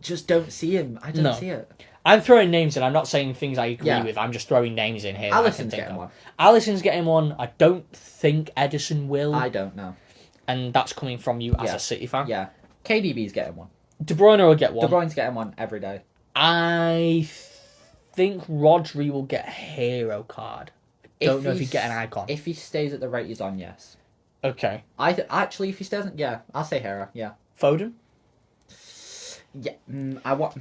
just don't see him. I don't see it. I'm throwing names in. I'm not saying things I agree with. I'm just throwing names in here. Alisson's getting one. Alisson's getting one. I don't think Edison will. I don't know. And that's coming from you as a City fan. Yeah. KDB's getting one. De Bruyne will get one. De Bruyne's getting one every day. I think Rodri will get a hero card. I don't know if he'd get an icon. If he stays at the rate he's on, yes. Okay. Actually, if he doesn't, I'll say hero, yeah. Foden? Yeah, I want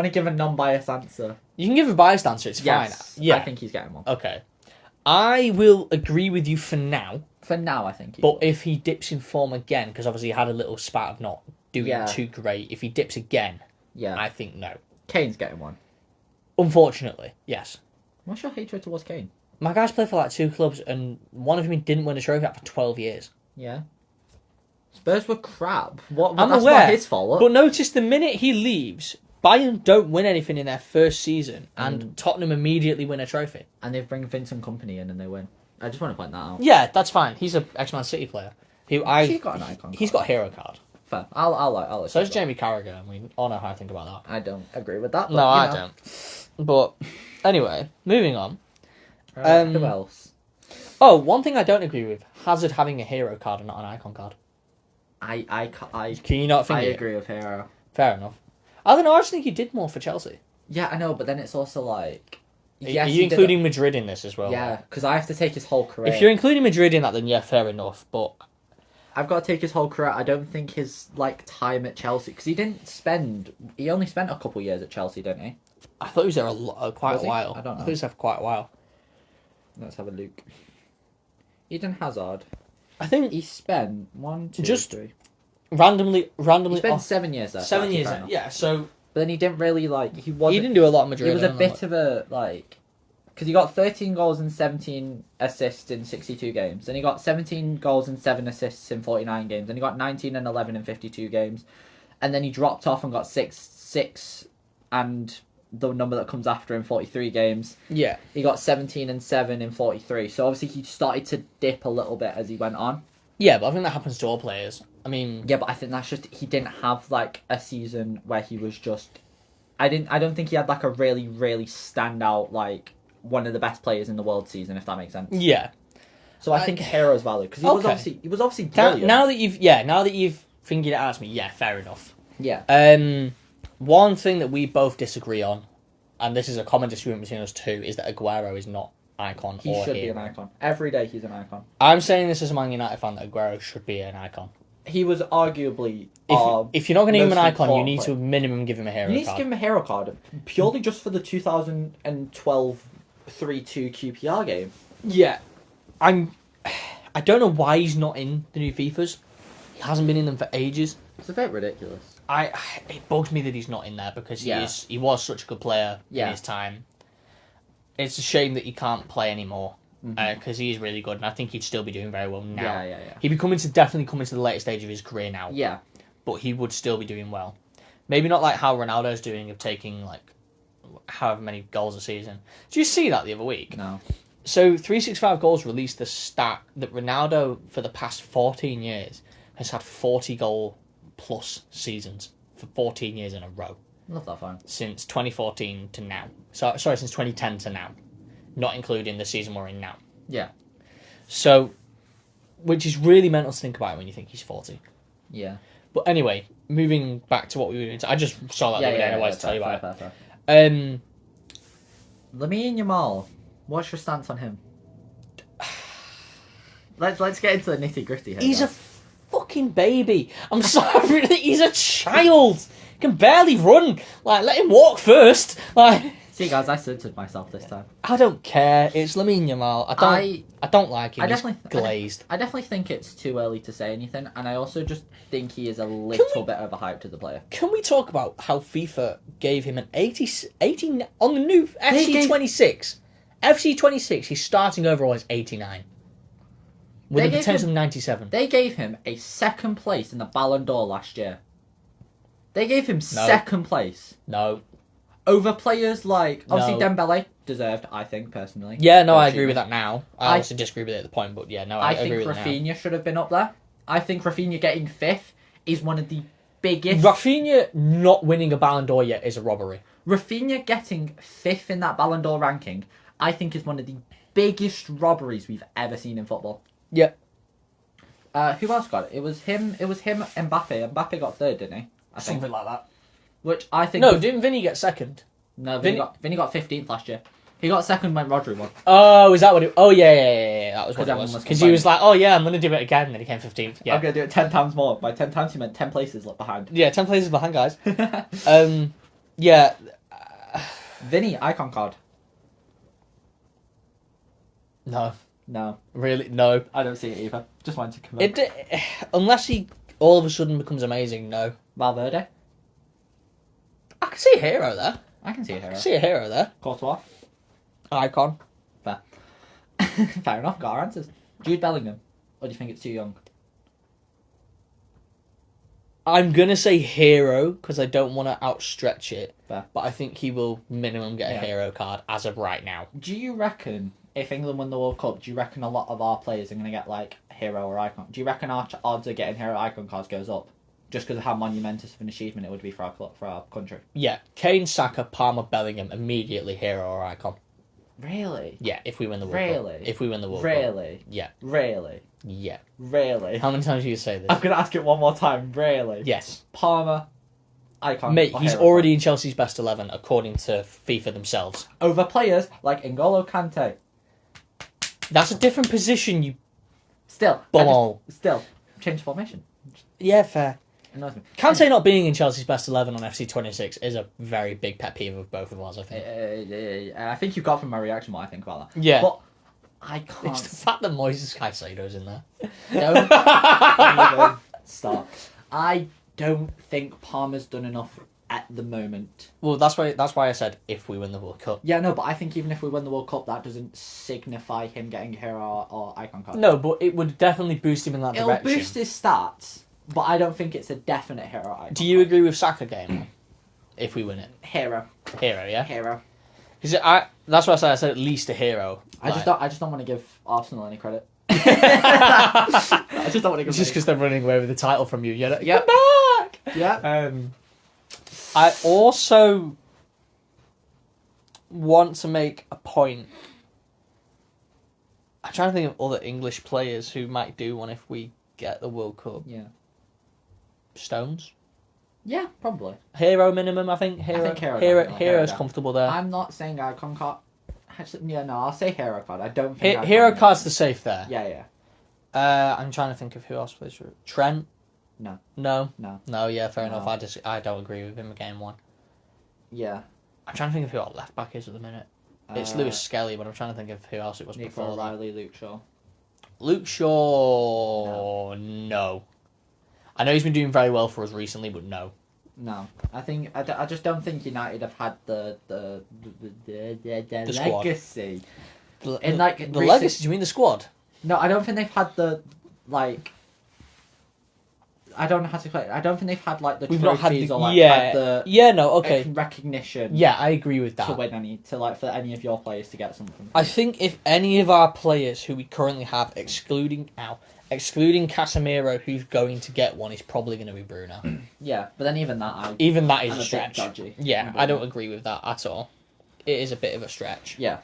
to give a non-biased answer. You can give a biased answer, it's fine. Yeah. I think he's getting one. Okay. I will agree with you for now. For now, I think. But if he dips in form again, because obviously he had a little spat of not doing too great, if he dips again, I think no. Kane's getting one. Unfortunately, yes. What's your hatred towards Kane? My guy's played for like 2 clubs, and one of them didn't win a trophy for 12 years. Yeah. Spurs were crap. That's aware, not his fault. But notice the minute he leaves, Bayern don't win anything in their first season, and Tottenham immediately win a trophy. And they bring Vincent Kompany in and they win. I just want to point that out. Yeah, that's fine. He's an ex-Man City player. He's got an icon. He's got a hero card. Fair. I'll so is Jamie Carragher. I mean, I don't know how I think about that. I don't agree with that. But, no, I don't. But anyway, moving on. Who else? Oh, one thing I don't agree with: Hazard having a hero card and not an icon card. Can you not think? I agree with hero. Fair enough. I don't know. I just think he did more for Chelsea. Yeah, I know, but then it's also like. Yes, are you including Madrid in this as well? Yeah, because I have to take his whole career. If you're including Madrid in that, then yeah, fair enough. But I've got to take his whole career. I don't think his time at Chelsea, because he only spent a couple years at Chelsea, didn't he? I thought he was there quite a while. I don't know. I thought he was there for quite a while. Let's have a look. Eden Hazard. I think he spent 1, 2, 3. Randomly. He spent 7 years there. 7 years there. Yeah. So. But then he didn't really He didn't do a lot of Madrid. He was a bit of a because he got 13 goals and 17 assists in 62 games. Then he got 17 goals and 7 assists in 49 games. Then he got 19 and 11 in 52 games. And then he dropped off and got 6 and the number that comes after in 43 games. Yeah. He got 17 and 7 in 43. So obviously he started to dip a little bit as he went on. Yeah, but I think that happens to all players. I mean... Yeah, but I think that's just... He didn't have, a season where he was just... I don't think he had, a really, really standout, one of the best players in the world season, if that makes sense. Yeah. So I think hero's valid, because he was obviously brilliant. Now that you've fingered it out to me, yeah, fair enough. Yeah. One thing that we both disagree on, and this is a common disagreement between us two, is that Aguero is not icon he should be an icon. Every day he's an icon. I'm saying this as a Man United fan that Aguero should be an icon. He was arguably... If you're not going to give him an icon, you need to minimum give him a hero card. You need to give him a hero card, purely just for the 2012 3-2 QPR game. Yeah. I don't know why he's not in the new FIFAs. He hasn't been in them for ages. It's a bit ridiculous. It bugs me that he's not in there because he was such a good player in his time. It's a shame that he can't play anymore because he is really good, and I think he'd still be doing very well now. Yeah. He'd be definitely coming to the later stage of his career now. Yeah, but he would still be doing well. Maybe not like how Ronaldo's doing of taking however many goals a season. Did you see that the other week? No. So 365 Goals released the stat that Ronaldo for the past 14 years has had 40 goal plus seasons for 14 years in a row. Love that fun. Since 2014 to now. Since 2010 to now. Not including the season we're in now. Yeah. So, which is really mental to think about when you think he's 40. Yeah. But anyway, moving back to what we were doing, I just saw that the other day and I wanted to tell you about fair. it. Lamine Yamal, what's your stance on him? Let's get into the nitty gritty here. He's a fucking baby. I'm sorry, he's a child. He can barely run. Like, let him walk first. Like, see, guys, I censored myself this time. I don't care. It's Lamine Yamal. I don't like him. He's glazed. I definitely think it's too early to say anything, and I also just think he is a little bit overhyped as a player. Can we talk about how FIFA gave him an 80 on the new FC26? FC26, his starting overall is 89. With a potential 97. They gave him a second place in the Ballon d'Or last year. They gave him second place. No. Over players like, obviously, Dembele, deserved, I think, personally. Yeah, no, I agree with that now. I also disagree with it at the point, but yeah, no, I agree with that now. I think Rafinha should have been up there. I think Rafinha getting 5th is one of the biggest... Rafinha not winning a Ballon d'Or yet is a robbery. Rafinha getting 5th in that Ballon d'Or ranking, I think is one of the biggest robberies we've ever seen in football. Yeah. Who else got it? It was him, Mbappe. Mbappe got 3rd, didn't he? Something like that. Which I think... No, didn't Vinny get 2nd? No, Vinny got 15th last year. He got 2nd when Rodri won. Oh, is that what it... Oh, yeah. That was what it was. Because he was like, oh, yeah, I'm going to do it again. And then he came 15th. Yeah. I'm going to do it 10 times more. By 10 times, he meant 10 places behind. Yeah, 10 places behind, guys. Yeah. Vinny, icon card. No. No. Really? No. I don't see it either. Just wanted to confirm. Unless he all of a sudden becomes amazing, no. Valverde? I can see a hero there. I can see a hero. Courtois? Icon. Fair. Fair enough, got our answers. Jude Bellingham? Or do you think it's too young? I'm going to say hero, because I don't want to outstretch it. Fair. But I think he will minimum get a hero card as of right now. Do you reckon... If England win the World Cup, do you reckon a lot of our players are going to get, like, hero or icon? Do you reckon our odds of getting hero icon cards goes up? Just because of how monumentous of an achievement it would be for our country? Yeah. Kane, Saka, Palmer, Bellingham, immediately hero or icon. Really? Yeah, if we win the World Cup. Really? If we win the World Cup. Really? Yeah. Really? Yeah. Really? How many times do you say this? I'm going to ask it one more time. Really? Yes. Palmer, icon. Mate, he's already in Chelsea's best 11, according to FIFA themselves. Over players like N'Golo Kante. That's a different position, you... Still. Still. Change formation. Yeah, fair. Annoys me. Kante not being in Chelsea's best 11 on FC26 is a very big pet peeve of both of us, I think. I think you got from my reaction what I think about that. Yeah. But I can't... It's the fact that Moises Caicedo's in there. Don't stop. I don't think Palmer's done enough at the moment. Well, that's why I said if we win the World Cup. Yeah, no, but I think even if we win the World Cup, that doesn't signify him getting a hero or icon card. No, but it would definitely boost him in that direction. It'll boost his stats, but I don't think it's a definite hero icon. Do you agree with Saka game? If we win it, hero, yeah, hero. Because that's what I said. I said at least a hero. I just don't want to give Arsenal any credit. I just don't want to give. It's just because they're running away with the title from you. Yep. Come back. Yeah. I also want to make a point. I'm trying to think of other English players who might do one if we get the World Cup. Yeah. Stones? Yeah, probably. Hero minimum, I think. Hero's comfortable there. I'm not saying icon card. Actually, yeah, no, I'll say hero card. I don't think hero card's the safe there. Yeah. I'm trying to think of who else plays for Trent. No. Yeah, fair enough. I don't agree with him in game one. Yeah. I'm trying to think of who our left back is at the minute. It's Lewis Skelly, but I'm trying to think of who else it was Nico before O'Reilly, Luke Shaw. Luke Shaw, no. I know he's been doing very well for us recently, but no. No, I just don't think United have had the legacy. The legacy? Do you mean the squad? No, I don't think they've had the I don't know how to explain it. I don't think they've had the trophies or had the recognition. Yeah, I agree with that. To win for any of your players to get something. I think if any of our players who we currently have, excluding Casemiro, who's going to get one, is probably going to be Bruno. Yeah, but then even that is a stretch. Yeah, I don't agree with that at all. It is a bit of a stretch. Yeah,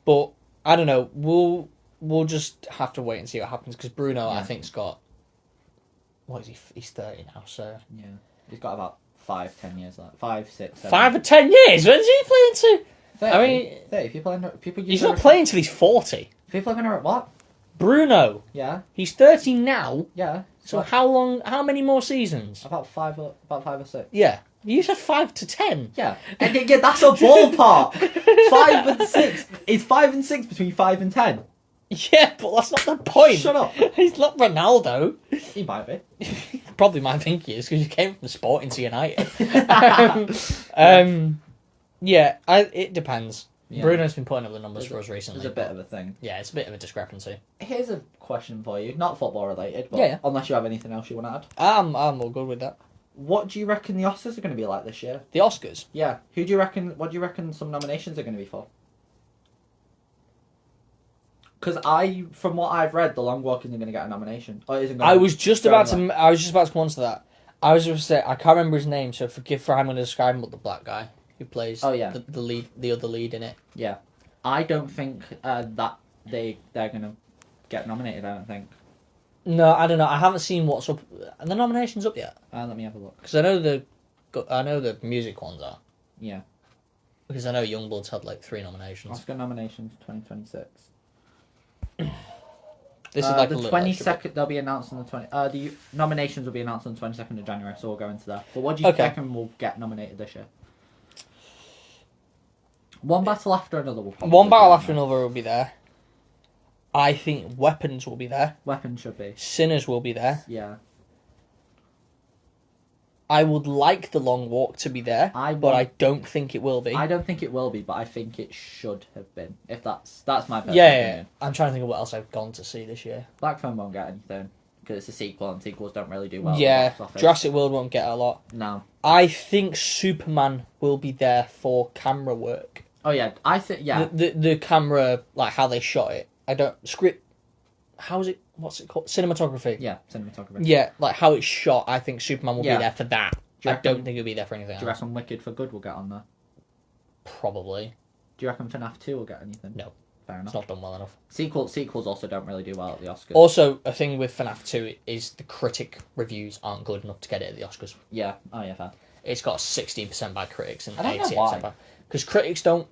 but I don't know. We'll just have to wait and see what happens because Bruno, I think's got what is he? He's 30 now, so yeah, he's got about 5-10 years left. 5, 6, 7. 5 or 10 years. When does he play into? 30, I mean, 30. People. He's not playing until he's 40. People are gonna what? Bruno. Yeah. He's 30 now. Yeah. So how long? How many more seasons? About 5 or 6. Yeah. You said 5 to 10. Yeah. And yeah, that's a ballpark. 5 and 6. Is 5 and 6 between 5 and 10? Yeah, but that's not the point. Shut up. He's not Ronaldo. He might be. Probably might think he is because he came from Sporting to United. Yeah, it depends. Yeah. Bruno's been putting up the numbers for us recently. There's a bit of a thing. Yeah, it's a bit of a discrepancy. Here's a question for you, not football related, but yeah. Unless you have anything else you want to add. I'm all good with that. What do you reckon the Oscars are going to be like this year? The Oscars? Yeah. Who do you reckon? What do you reckon some nominations are going to be for? Because from what I've read, The Long Walk isn't going to get a nomination. Or isn't going I was just about to come on to that. I was just say I can't remember his name, so forgive for how I'm going to describe him, but the black guy who plays the lead, the other lead in it. Yeah, I don't think that they're going to get nominated. I don't think. No, I don't know. I haven't seen what's up. Are the nominations up yet? Let me have a look. Because I know the music ones are. Yeah. Because I know Youngblood's had like 3 nominations. Oscar nominations 2026. This is like the 22nd. They'll be announced on the 20. The nominations will be announced on the 22nd of January, so we'll go into that. But what do you reckon will get nominated this year? One Battle After Another will probably One Battle After Another will be there. I think Weapons will be there. Weapons should be. Sinners will be there. Yeah. I would like The Long Walk to be there, but I don't think it will be. I don't think it will be, but I think it should have been. If that's my personal opinion. I'm trying to think of what else I've gone to see this year. Black Phone won't get anything because it's a sequel, and sequels don't really do well. Yeah, Jurassic World won't get a lot. No. I think Superman will be there for camera work. Oh yeah, I think the camera, like how they shot it. I don't script. How is it? What's it called? Cinematography. Yeah, cinematography. Yeah, like how it's shot. I think Superman will be there for that. I don't think he'll be there for anything else. Do you reckon Wicked for Good will get on there? Probably. Do you reckon FNAF 2 will get anything? No. Fair enough. It's not done well enough. Sequels also don't really do well at the Oscars. Also, a thing with FNAF 2 is the critic reviews aren't good enough to get it at the Oscars. Yeah. Oh yeah, fair. It's got 16% by critics and 88% by... Because critics don't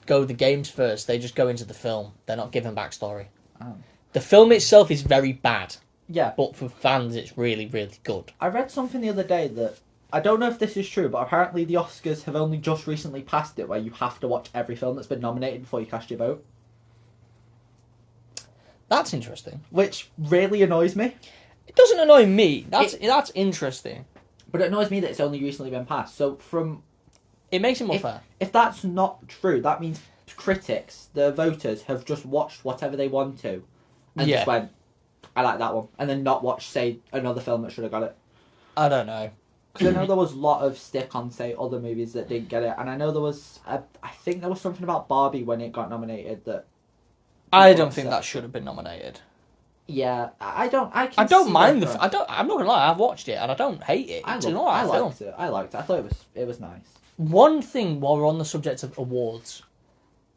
go the games first, they just go into the film. They're not given backstory. Oh. The film itself is very bad. Yeah. But for fans, it's really, really good. I read something the other day that... I don't know if this is true, but apparently the Oscars have only just recently passed it where you have to watch every film that's been nominated before you cast your vote. That's interesting. Which really annoys me. It doesn't annoy me. That's interesting. But it annoys me that it's only recently been passed. So from... It makes it more fair. If that's not true, that means critics, the voters, have just watched whatever they want to and just went, I like that one. And then not watched, say, another film that should have got it. I don't know. Because I know there was a lot of stick on, say, other movies that didn't get it. And I know there was... I think there was something about Barbie when it got nominated that... I don't think that should have been nominated. Yeah, I don't mind I'm not gonna lie, I've watched it and I don't hate it. It's an alright film. I liked it. I thought it was nice. One thing, while we're on the subject of awards,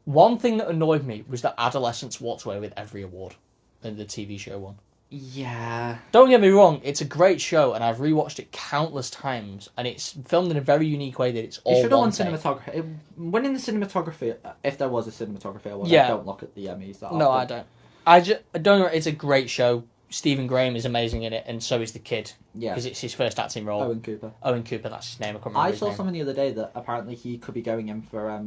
one thing that annoyed me was that Adolescence walked away with every award in the TV show one. Yeah. Don't get me wrong, it's a great show and I've rewatched it countless times and it's filmed in a very unique way that it's all. It should have won cinematography. Winning the cinematography, if there was a cinematography award, I don't look at the Emmys that often. No, I don't. I don't know. It's a great show. Stephen Graham is amazing in it, and so is the kid. Yeah, because it's his first acting role. Owen Cooper. That's his name. I can't remember his name. Something the other day that apparently he could be going in for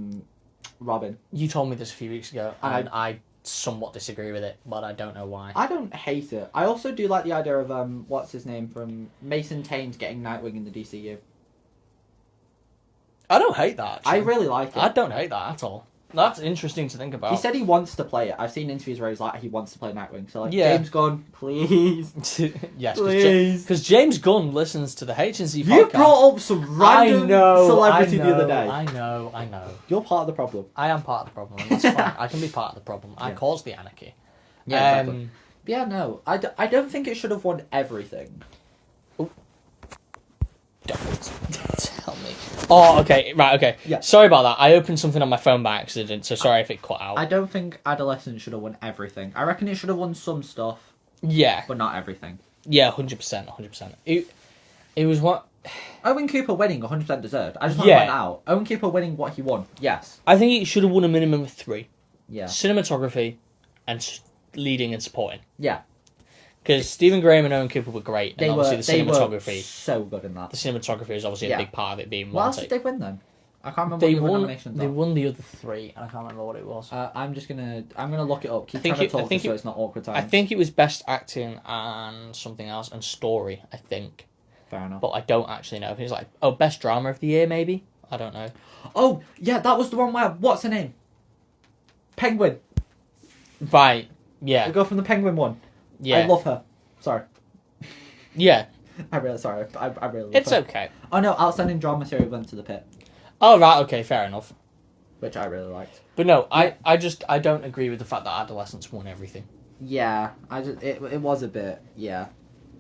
Robin. You told me this a few weeks ago, and I somewhat disagree with it, but I don't know why. I don't hate it. I also do like the idea of what's his name from Mason Thames getting Nightwing in the DCU. I don't hate that. Actually. I really like it. I don't hate that at all. That's interesting to think about. He said he wants to play it. I've seen interviews where he's like, he wants to play Nightwing. So, James Gunn, please. Yes, please. Because James Gunn listens to the HNC podcast. You brought up some random celebrity the other day. I know. You're part of the problem. I am part of the problem, and that's fine. I can be part of the problem. I caused the anarchy. Yeah, exactly. Yeah, no. I don't think it should have won everything. Don't tell me. Oh, okay, right, okay. Yeah. Sorry about that. I opened something on my phone by accident, so sorry if it cut out. I don't think Adolescence should have won everything. I reckon it should have won some stuff. Yeah. But not everything. Yeah, 100%, 100%. It was what... Owen Cooper winning 100% deserved. I just want to point out. Owen Cooper winning what he won. Yes. I think he should have won a minimum of 3. Yeah. Cinematography and leading and supporting. Yeah. Because Stephen Graham and Owen Cooper were great, and obviously the cinematography... Were so good in that. The cinematography is obviously a big part of it being what else did they win then? I can't remember what the nominations They won the other 3, and I can't remember what it was. I'm gonna look it up. Keep trying to talk so it's not awkward time. I think it was best acting and something else, and story, I think. Fair enough. But I don't actually know. It was like, best drama of the year, maybe? I don't know. Oh, yeah, that was the one where, what's her name? Penguin. Right, yeah. We go from the Penguin one. Yeah. I love her. Sorry. Yeah. I really love her. It's okay. Oh no, Outstanding Drama Series went to the Pit. Oh, right, okay, fair enough. Which I really liked. But no, I don't agree with the fact that Adolescence won everything. Yeah, it was a bit, yeah.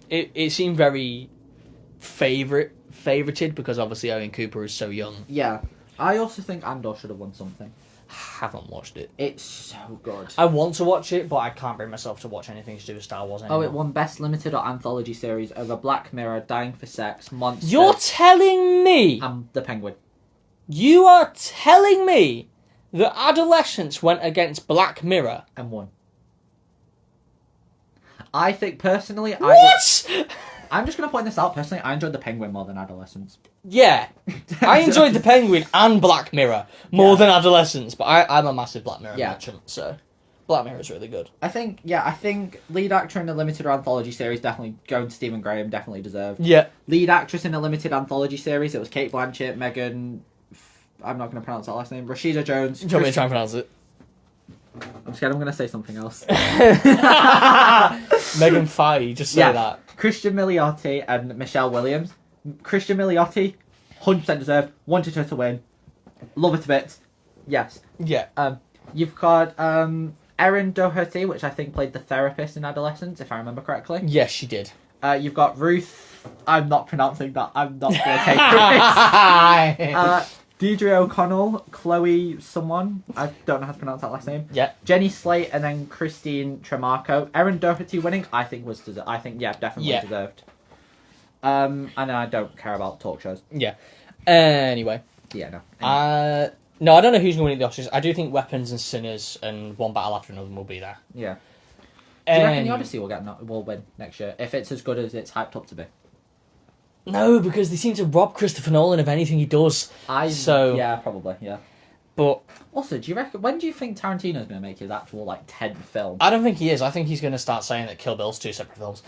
It seemed very favorited because obviously Owen Cooper is so young. Yeah. I also think Andor should have won something. Haven't watched it. It's so good. I want to watch it, but I can't bring myself to watch anything to do with Star Wars anymore. Oh, it won Best Limited or Anthology Series over Black Mirror, Dying for Sex, Monsters... You're telling me... And The Penguin. You are telling me that Adolescence went against Black Mirror? And won. I think, personally... What?! I'm just going to point this out. Personally, I enjoyed The Penguin more than Adolescence. Yeah. I enjoyed The Penguin and Black Mirror more than Adolescence, but I'm a massive Black Mirror merchant, so Black Mirror is really good. I think lead actor in a limited or anthology series, definitely going to Stephen Graham, definitely deserved. Yeah. Lead actress in a limited anthology series, it was Cate Blanchett, Megan... I'm not going to pronounce that last name. Rashida Jones. Do you want me to try and pronounce it? I'm scared I'm going to say something else. Megan Feige, just say that. Christian Milioti and Michelle Williams. Christian Milioti, 100% deserved. Wanted her to win. Love it a bit. Yes. Yeah. You've got Erin Doherty, which I think played the therapist in Adolescence, if I remember correctly. Yes, she did. You've got Ruth. I'm not pronouncing that. I'm not going to take it. Deirdre O'Connell, Chloe someone, I don't know how to pronounce that last name. Yeah. Jenny Slate, and then Christine Tremarco. Erin Doherty winning, I think was deserved. I think, definitely deserved. And I don't care about talk shows. Yeah. Anyway. Yeah, no. No, I don't know who's going to win the Oscars. I do think Weapons and Sinners and One Battle After Another will be there. Yeah. Do you reckon The Odyssey will win next year, if it's as good as it's hyped up to be? No, because they seem to rob Christopher Nolan of anything he does. Yeah, probably, yeah. But also, when do you think Tarantino's going to make his actual 10th film? I don't think he is. I think he's going to start saying that Kill Bill's 2 separate films.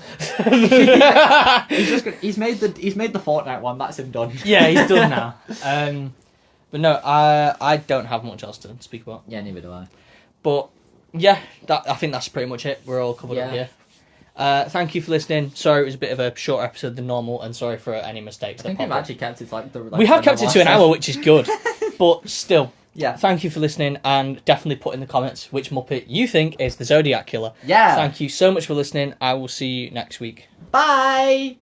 He's made the Fortnite one. That's him done. Yeah, he's done now. But no, I don't have much else to speak about. Yeah, neither do I. But yeah, I think that's pretty much it. We're all covered up here. Thank you for listening. Sorry it was a bit of a shorter episode than normal, and sorry for any mistakes. I think we've actually kept it we have kept it to an hour, which is good. But still, yeah. Thank you for listening, and definitely put in the comments which Muppet you think is the Zodiac Killer. Yeah. Thank you so much for listening. I will see you next week. Bye!